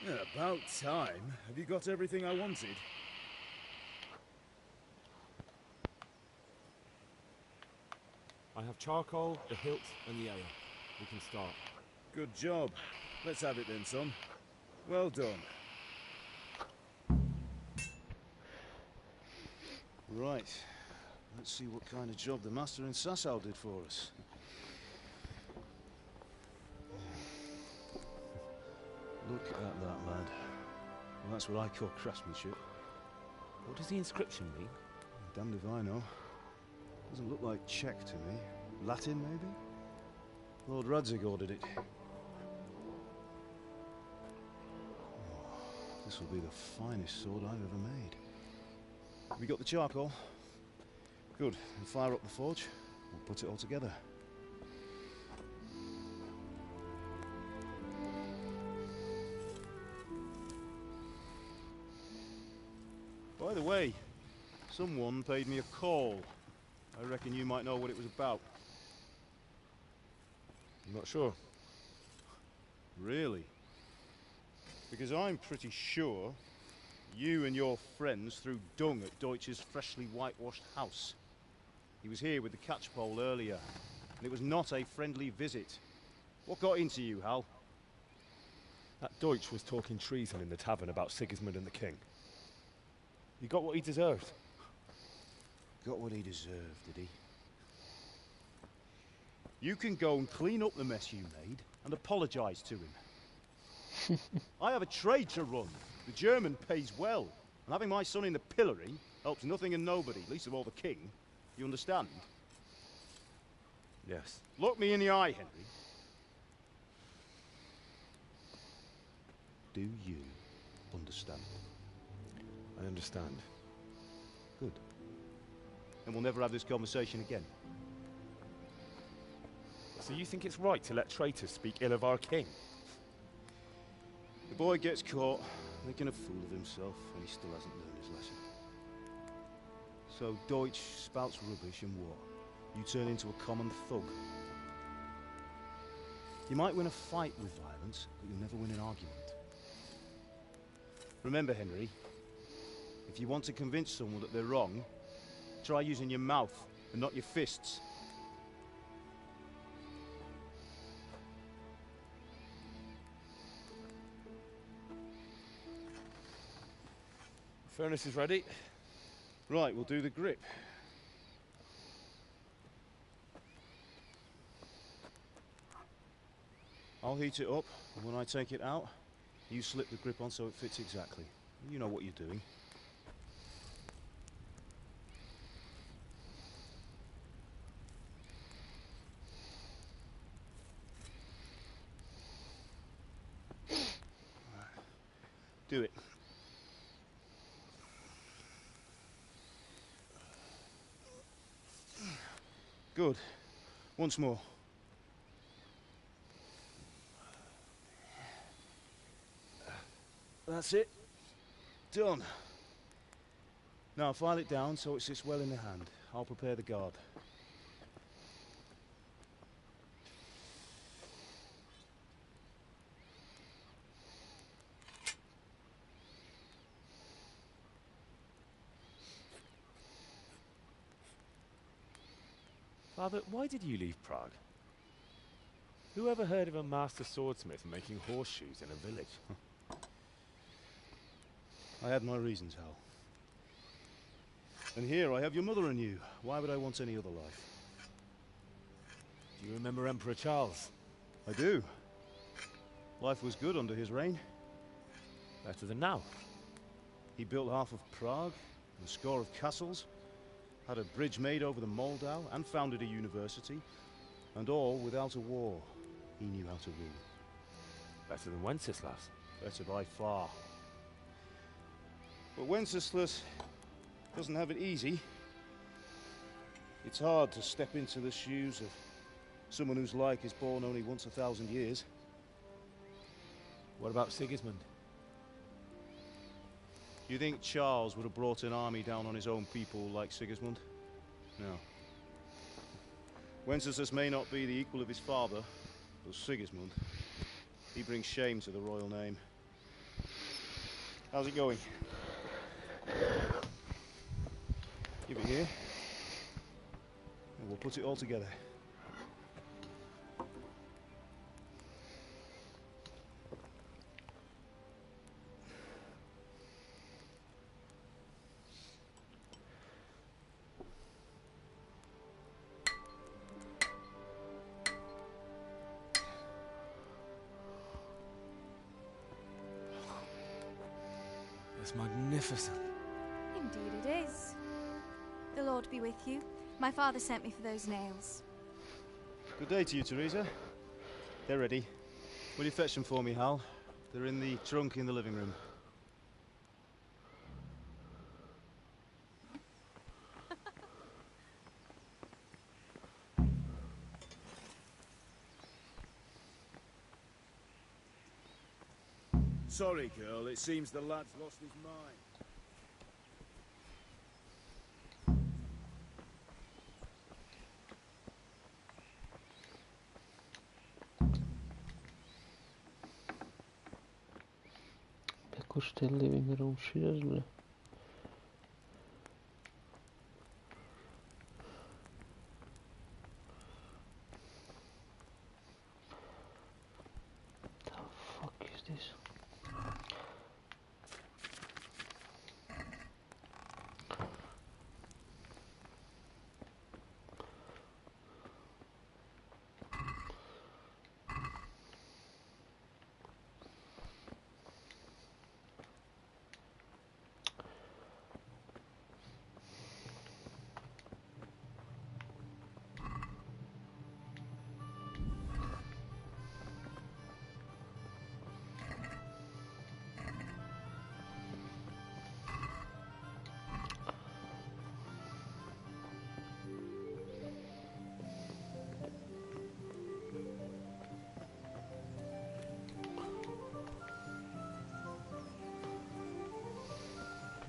Yeah, about time. Have you got everything I wanted? I have charcoal, the hilt, and the ale. We can start. Good job. Let's have it then, son. Well done. Right. Let's see what kind of job the master in Sasau did for us. Look at that, lad. Well, that's what I call craftsmanship. What does the inscription mean? Damned if I know. Doesn't look like Czech to me. Latin, maybe? Lord Radzig ordered it. This will be the finest sword I've ever made. We got the charcoal? Good. We'll fire up the forge. We'll put it all together. By the way, someone paid me a call. I reckon you might know what it was about. I'm not sure. Really? Because I'm pretty sure you and your friends threw dung at Deutsch's freshly whitewashed house. He was here with the catchpole earlier, and it was not a friendly visit. What got into you, Hal? That Deutsch was talking treason in the tavern about Sigismund and the king. He got what he deserved. Got what he deserved, did he? You can go and clean up the mess you made and apologise to him. I have a trade to run. The German pays well, and having my son in the pillory helps nothing and nobody, least of all the king. You understand? Yes. Look me in the eye, Henry. Do you understand? I understand. Good. And we'll never have this conversation again. So you think it's right to let traitors speak ill of our king? The boy gets caught, making a fool of himself, and he still hasn't learned his lesson. So Deutsch spouts rubbish, and what? You turn into a common thug. You might win a fight with violence, but you'll never win an argument. Remember, Henry, if you want to convince someone that they're wrong, try using your mouth and not your fists. Furnace is ready. Right, we'll do the grip. I'll heat it up, and when I take it out, you slip the grip on so it fits exactly. You know what you're doing. Do it. Good. Once more. That's it. Done. Now file it down so it sits well in the hand. I'll prepare the guard. Father, why did you leave Prague? Who ever heard of a master swordsmith making horseshoes in a village? I had my reasons, Hal. And here I have your mother and you. Why would I want any other life? Do you remember Emperor Charles? I do. Life was good under his reign. Better than now. He built half of Prague, and a score of castles, had a bridge made over the Moldau, and founded a university, and all without a war. He knew how to rule. Better than Wenceslas. Better by far. But Wenceslas doesn't have it easy. It's hard to step into the shoes of someone whose like is born only once 1,000 years. What about Sigismund? You think Charles would have brought an army down on his own people like Sigismund? No. Wenceslas may not be the equal of his father, but Sigismund, he brings shame to the royal name. How's it going? Give it here, and we'll put it all together. It's magnificent. Indeed it is. The Lord be with you. My father sent me for those nails. Good day to you, Teresa. They're ready. Will you fetch them for me, Hal? They're in the trunk in the living room. Sorry, girl. It seems the lad's lost his mind. Jakoś ten living room seriously. The fuck is this?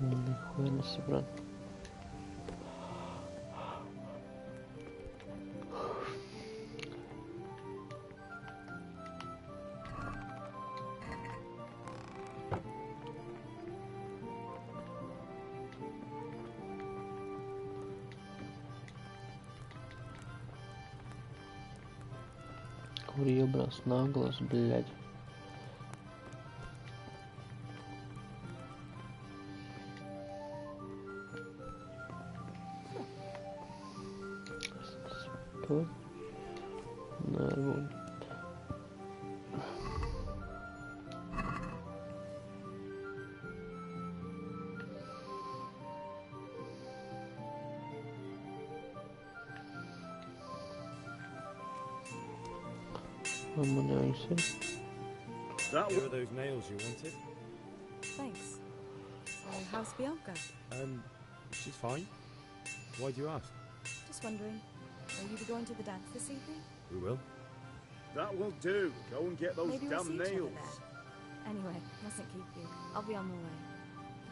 Нихуя себе, брат. Кури, брат, на глаз, блядь. Нормально. Here are those nails you wanted. Thanks. So, how's Bianca? She's fine. Why do you ask? Just wondering, will you be going to the dance this evening? We will. That will do. Go and get those Maybe we'll damn see each other nails. there. Anyway, mustn't keep you. I'll be on my way.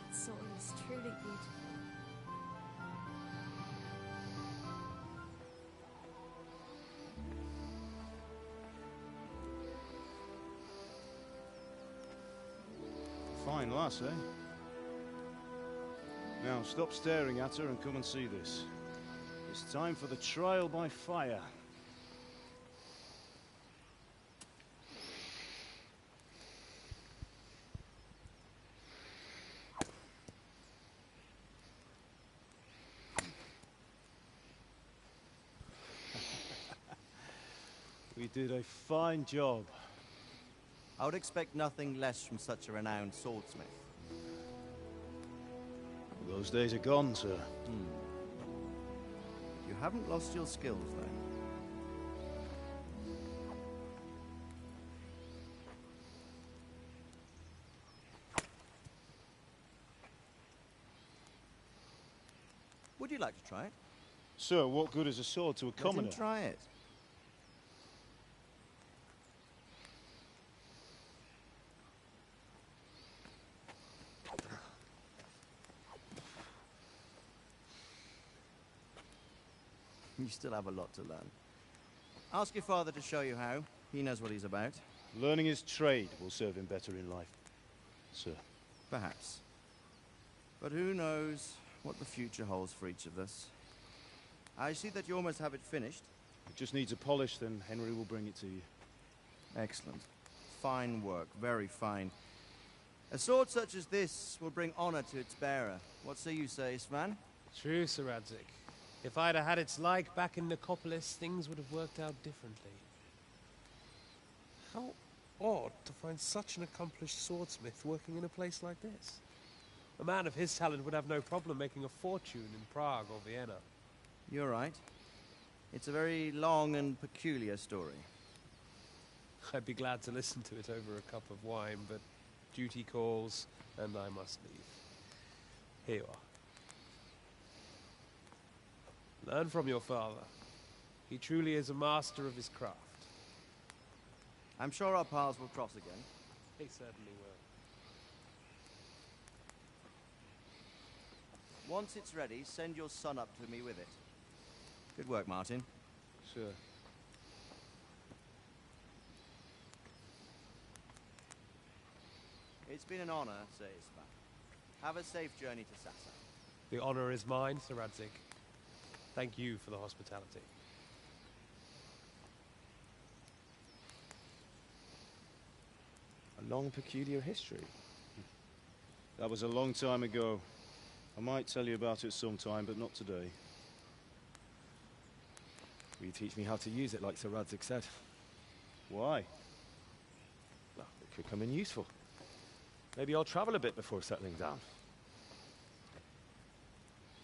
That sword is truly beautiful. Fine lass, eh? Now stop staring at her and come and see this. It's time for the trial by fire. We did a fine job. I would expect nothing less from such a renowned swordsmith. Those days are gone, sir. You haven't lost your skills, then? Would you like to try it? So, what good is a sword to a commoner? Let him try it. You still have a lot to learn. Ask your father to show you how. He knows what he's about. Learning his trade will serve him better in life, sir. Perhaps. But who knows what the future holds for each of us. I see that you almost have it finished. It just needs a polish, then Henry will bring it to you. Excellent. Fine work, very fine. A sword such as this will bring honor to its bearer. What say you, Svan? True, Sir Radzik. If I'd have had its like back in Nicopolis, things would have worked out differently. How odd to find such an accomplished swordsmith working in a place like this. A man of his talent would have no problem making a fortune in Prague or Vienna. You're right. It's a very long and peculiar story. I'd be glad to listen to it over a cup of wine, but duty calls, and I must leave. Here you are. Learn from your father. He truly is a master of his craft. I'm sure our paths will cross again. He certainly will. Once it's ready, send your son up to me with it. Good work, Martin. Sure. It's been an honor, Sir Isma. Have a safe journey to Sassa. The honor is mine, Sir Radzik. Thank you for the hospitality. A long, peculiar history. That was a long time ago. I might tell you about it sometime, but not today. Will you teach me how to use it like Sir Radzik said? Why? Well, it could come in useful. Maybe I'll travel a bit before settling down.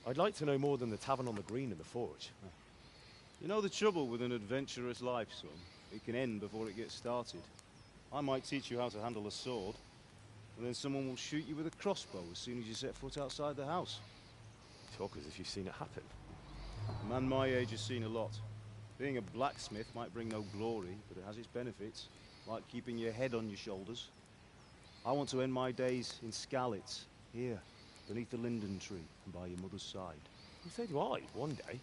I'd like to know more than the tavern on the green and the forge. You know the trouble with an adventurous life, son? It can end before it gets started. I might teach you how to handle a sword, and then someone will shoot you with a crossbow as soon as you set foot outside the house. Talk as if you've seen it happen. A man my age has seen a lot. Being a blacksmith might bring no glory, but it has its benefits, like keeping your head on your shoulders. I want to end my days in Skalitz, here, beneath the linden tree, and by your mother's side. Well, so do I, one day.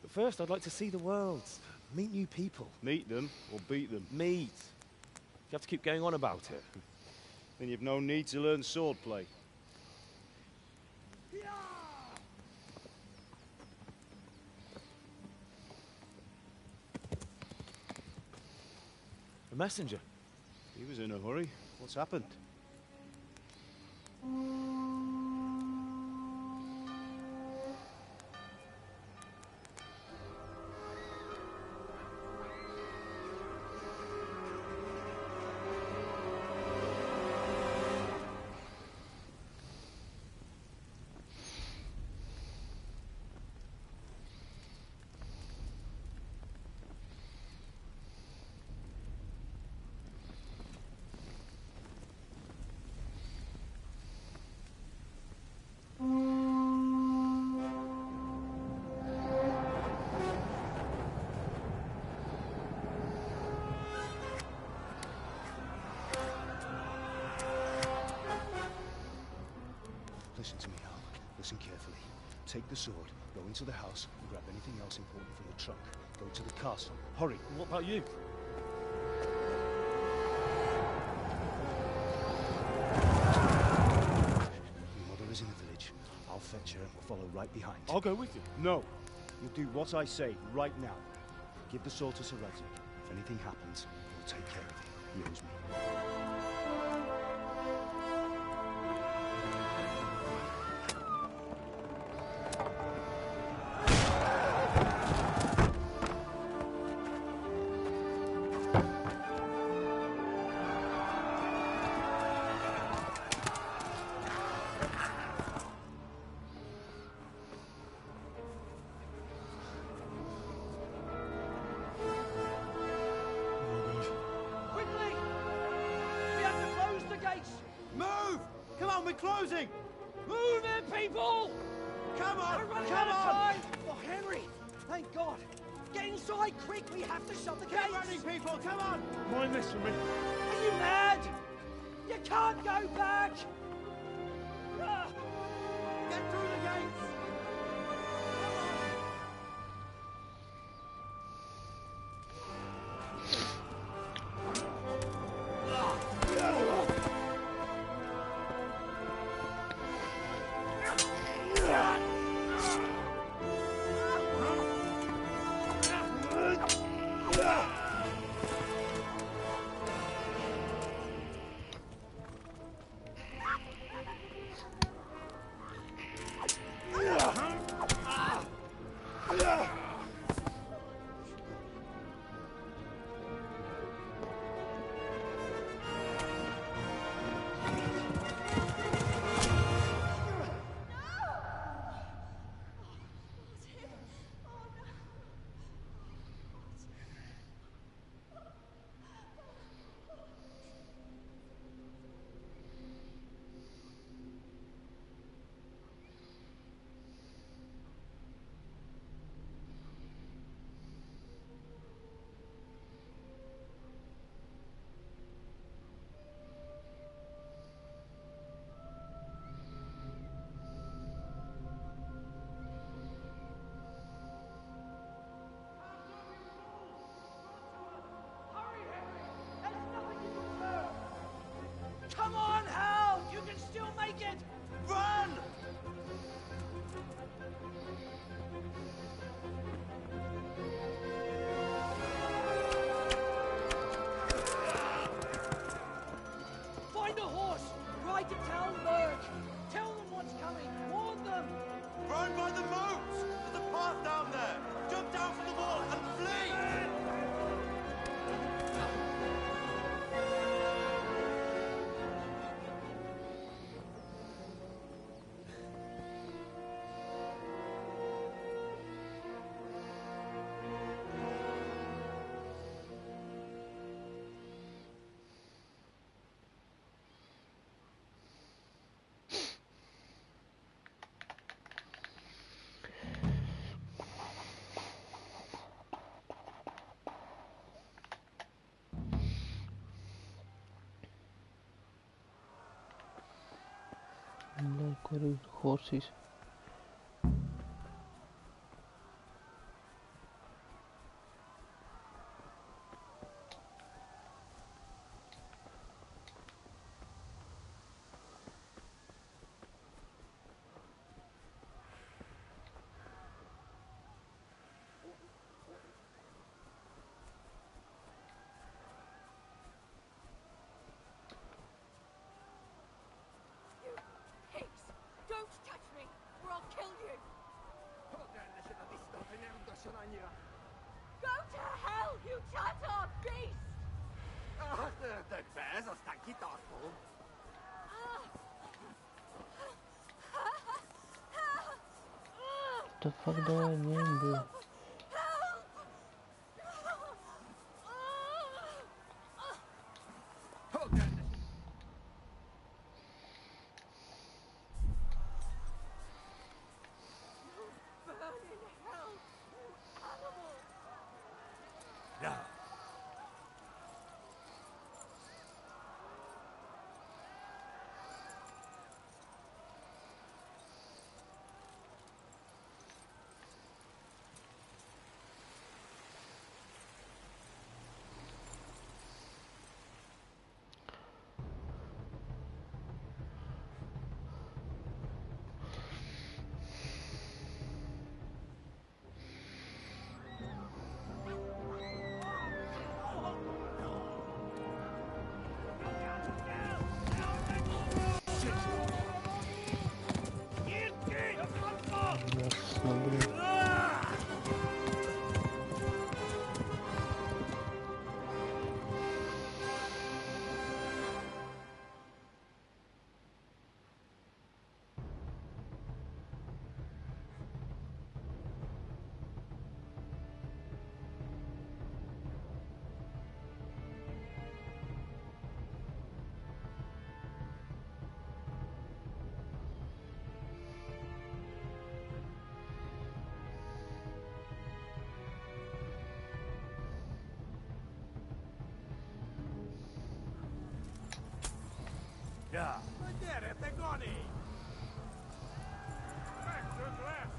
But first, I'd like to see the world, meet new people. Meet them, or beat them? Meet. You have to keep going on about it. Then you've no need to learn swordplay. A messenger. He was in a hurry. What's happened? Listen to me, Hal. Listen carefully. Take the sword, go into the house, and grab anything else important from the trunk. Go to the castle. Hurry. What about you? Your mother is in the village. I'll fetch her and we'll follow right behind. I'll go with you. No. You'll do what I say right now. Give the sword to Sir Radzik. If anything happens, we'll take care of it. He owes me. Closing! Move it, people! Come on! We're running Come out of on! time! Oh, Henry! Thank God! Get inside, quick! We have to shut the gates! Get ready, people! Come on! Mind this for me. Are you mad? You can't go back! Get through the gates! Come on, Hal! You can still make it! Run! Find a horse! Ride to town, Merc! Tell them what's coming! Warn them! Run by the moat! There's a path down there! Jump down from the wall and flee! Like horses. Don't touch me, or I'll kill you! Go to hell, you Tatar beast! The fuck do I mean, bro? Yeah. Vedere, Tegoni! Back to the left!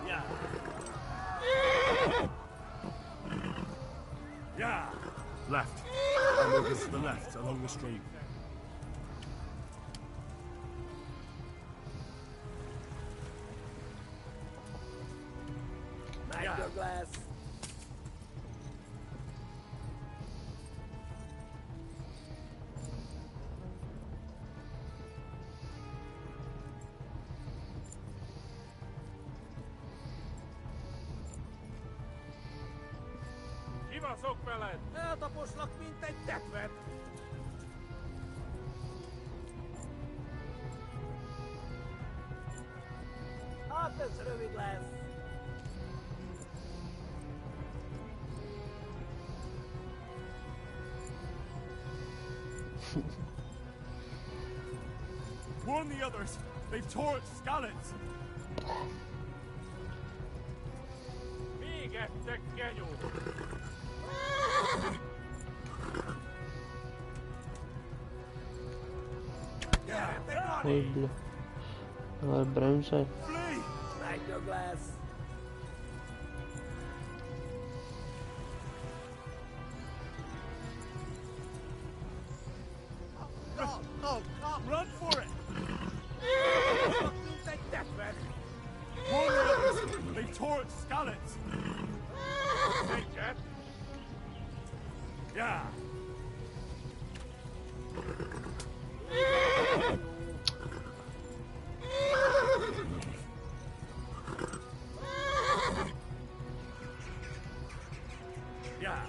Yeah. Yeah. Left. I'm moving to the left along the street. Mind your glass. Kivasok veled! Eltaposlak, mint egy tetvet! Hát ez rövid lesz. Warn the others! They've tore its scallops! Még ettek, genyó! Pueblo. El bronce. Mind your glass. No, run for it! Mint egy tetvet! Warn the others! They've tore its scallops! Egyet! Yeah. Yeah.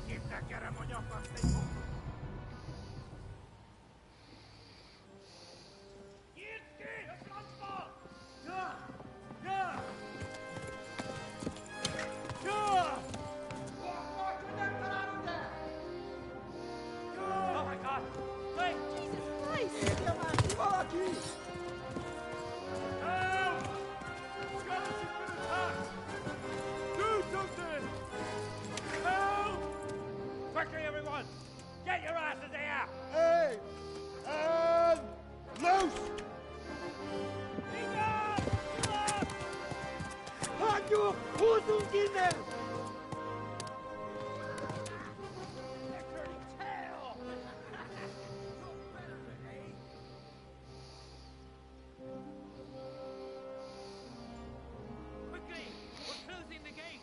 Itt nekerem a nyakast egy fokot! Nyírt ki! A francba! Yeah. Yeah. Yeah. Oh my god! Hey! Jesus Christ! Érje már ki valaki! Help! Skeleton's been attacked! Do something! Help! Quickly, everyone! Get your asses here! Hey! And loose! Hagyjuk! Húzzunk innen! Quickly! We're closing the gate!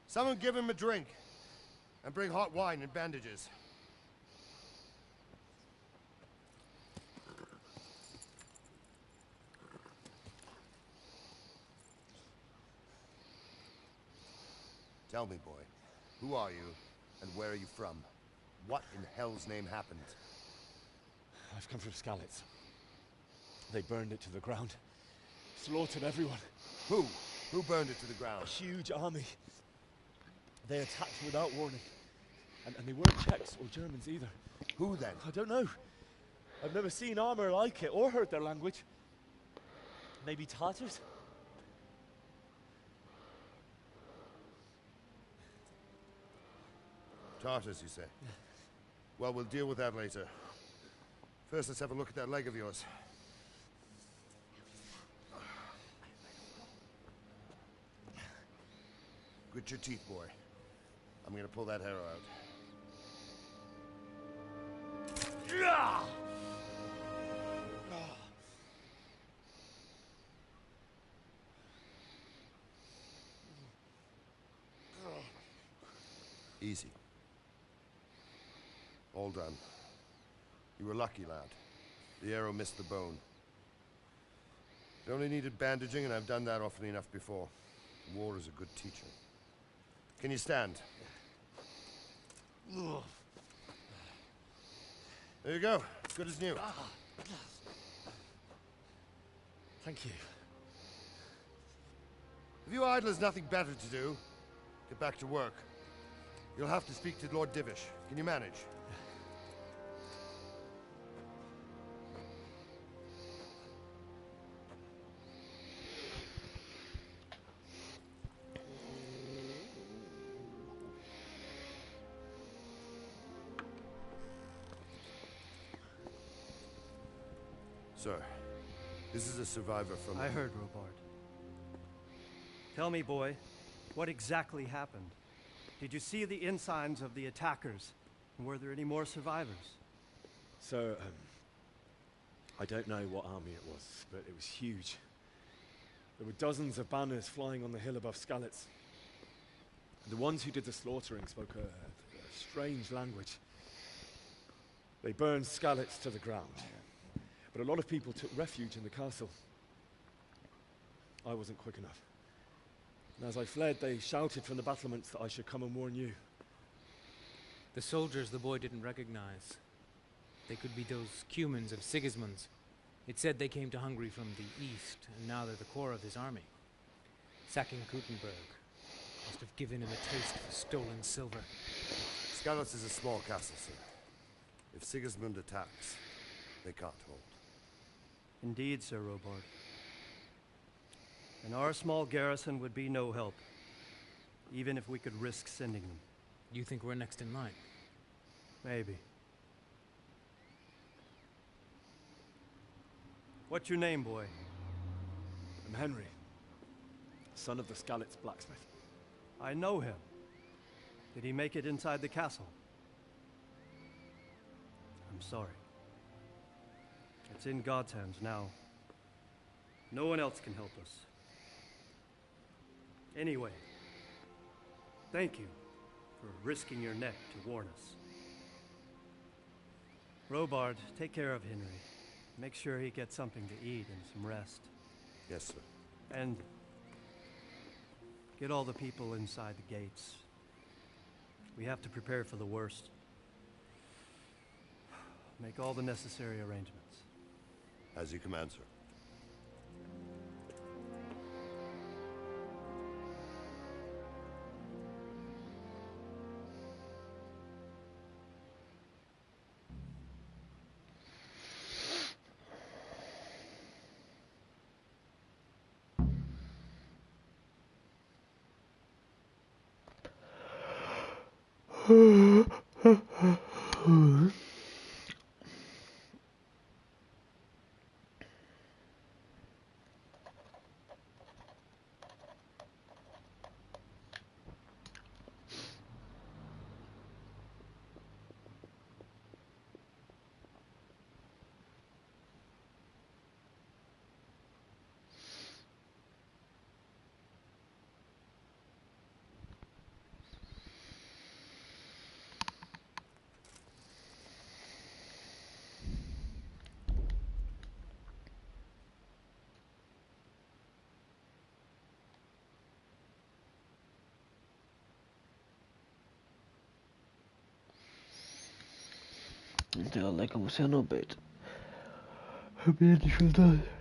Someone give him a drink. And bring hot wine and bandages. Tell me, boy, who are you, and where are you from? What in hell's name happened? I've come from Skalitz. They burned it to the ground. Slaughtered everyone. Who? Who burned it to the ground? A huge army. They attacked without warning. And they weren't Czechs or Germans either. Who then? I don't know. I've never seen armor like it or heard their language. Maybe Tartars? Tartars, you say? Well, we'll deal with that later. First, let's have a look at that leg of yours. Grit your teeth, boy. I'm gonna pull that arrow out. Easy. All done. You were lucky, lad. The arrow missed the bone. It only needed bandaging, and I've done that often enough before. War is a good teacher. Can you stand? There you go. As good as new. Thank you. If you idlers nothing better to do, get back to work. You'll have to speak to Lord Divish. Can you manage? Sir, this is a survivor from... I heard, Robard. Tell me, boy, what exactly happened? Did you see the ensigns of the attackers? And were there any more survivors? So, I don't know what army it was, but it was huge. There were dozens of banners flying on the hill above Skalitz. The ones who did the slaughtering spoke a strange language. They burned Skalitz to the ground. But a lot of people took refuge in the castle. I wasn't quick enough. And as I fled, they shouted from the battlements that I should come and warn you. The soldiers the boy didn't recognize. They could be those Cumans of Sigismund's. It said they came to Hungary from the east, and now they're the core of his army. Sacking Gutenberg must have given him a taste for stolen silver. Skalitz is a small castle, sir. If Sigismund attacks, they can't hold. Indeed, Sir Robard. And our small garrison would be no help, even if we could risk sending them. You think we're next in line? Maybe. What's your name, boy? I'm Henry, son of the Skalitz blacksmith. I know him. Did he make it inside the castle? I'm sorry. It's in God's hands now. No one else can help us. Anyway, thank you for risking your neck to warn us. Robard, take care of Henry. Make sure he gets something to eat and some rest. Yes, sir. And get all the people inside the gates. We have to prepare for the worst. Make all the necessary arrangements. As you command, sir. Täällä on aikamoisia nopeita. Hyviä difficultad.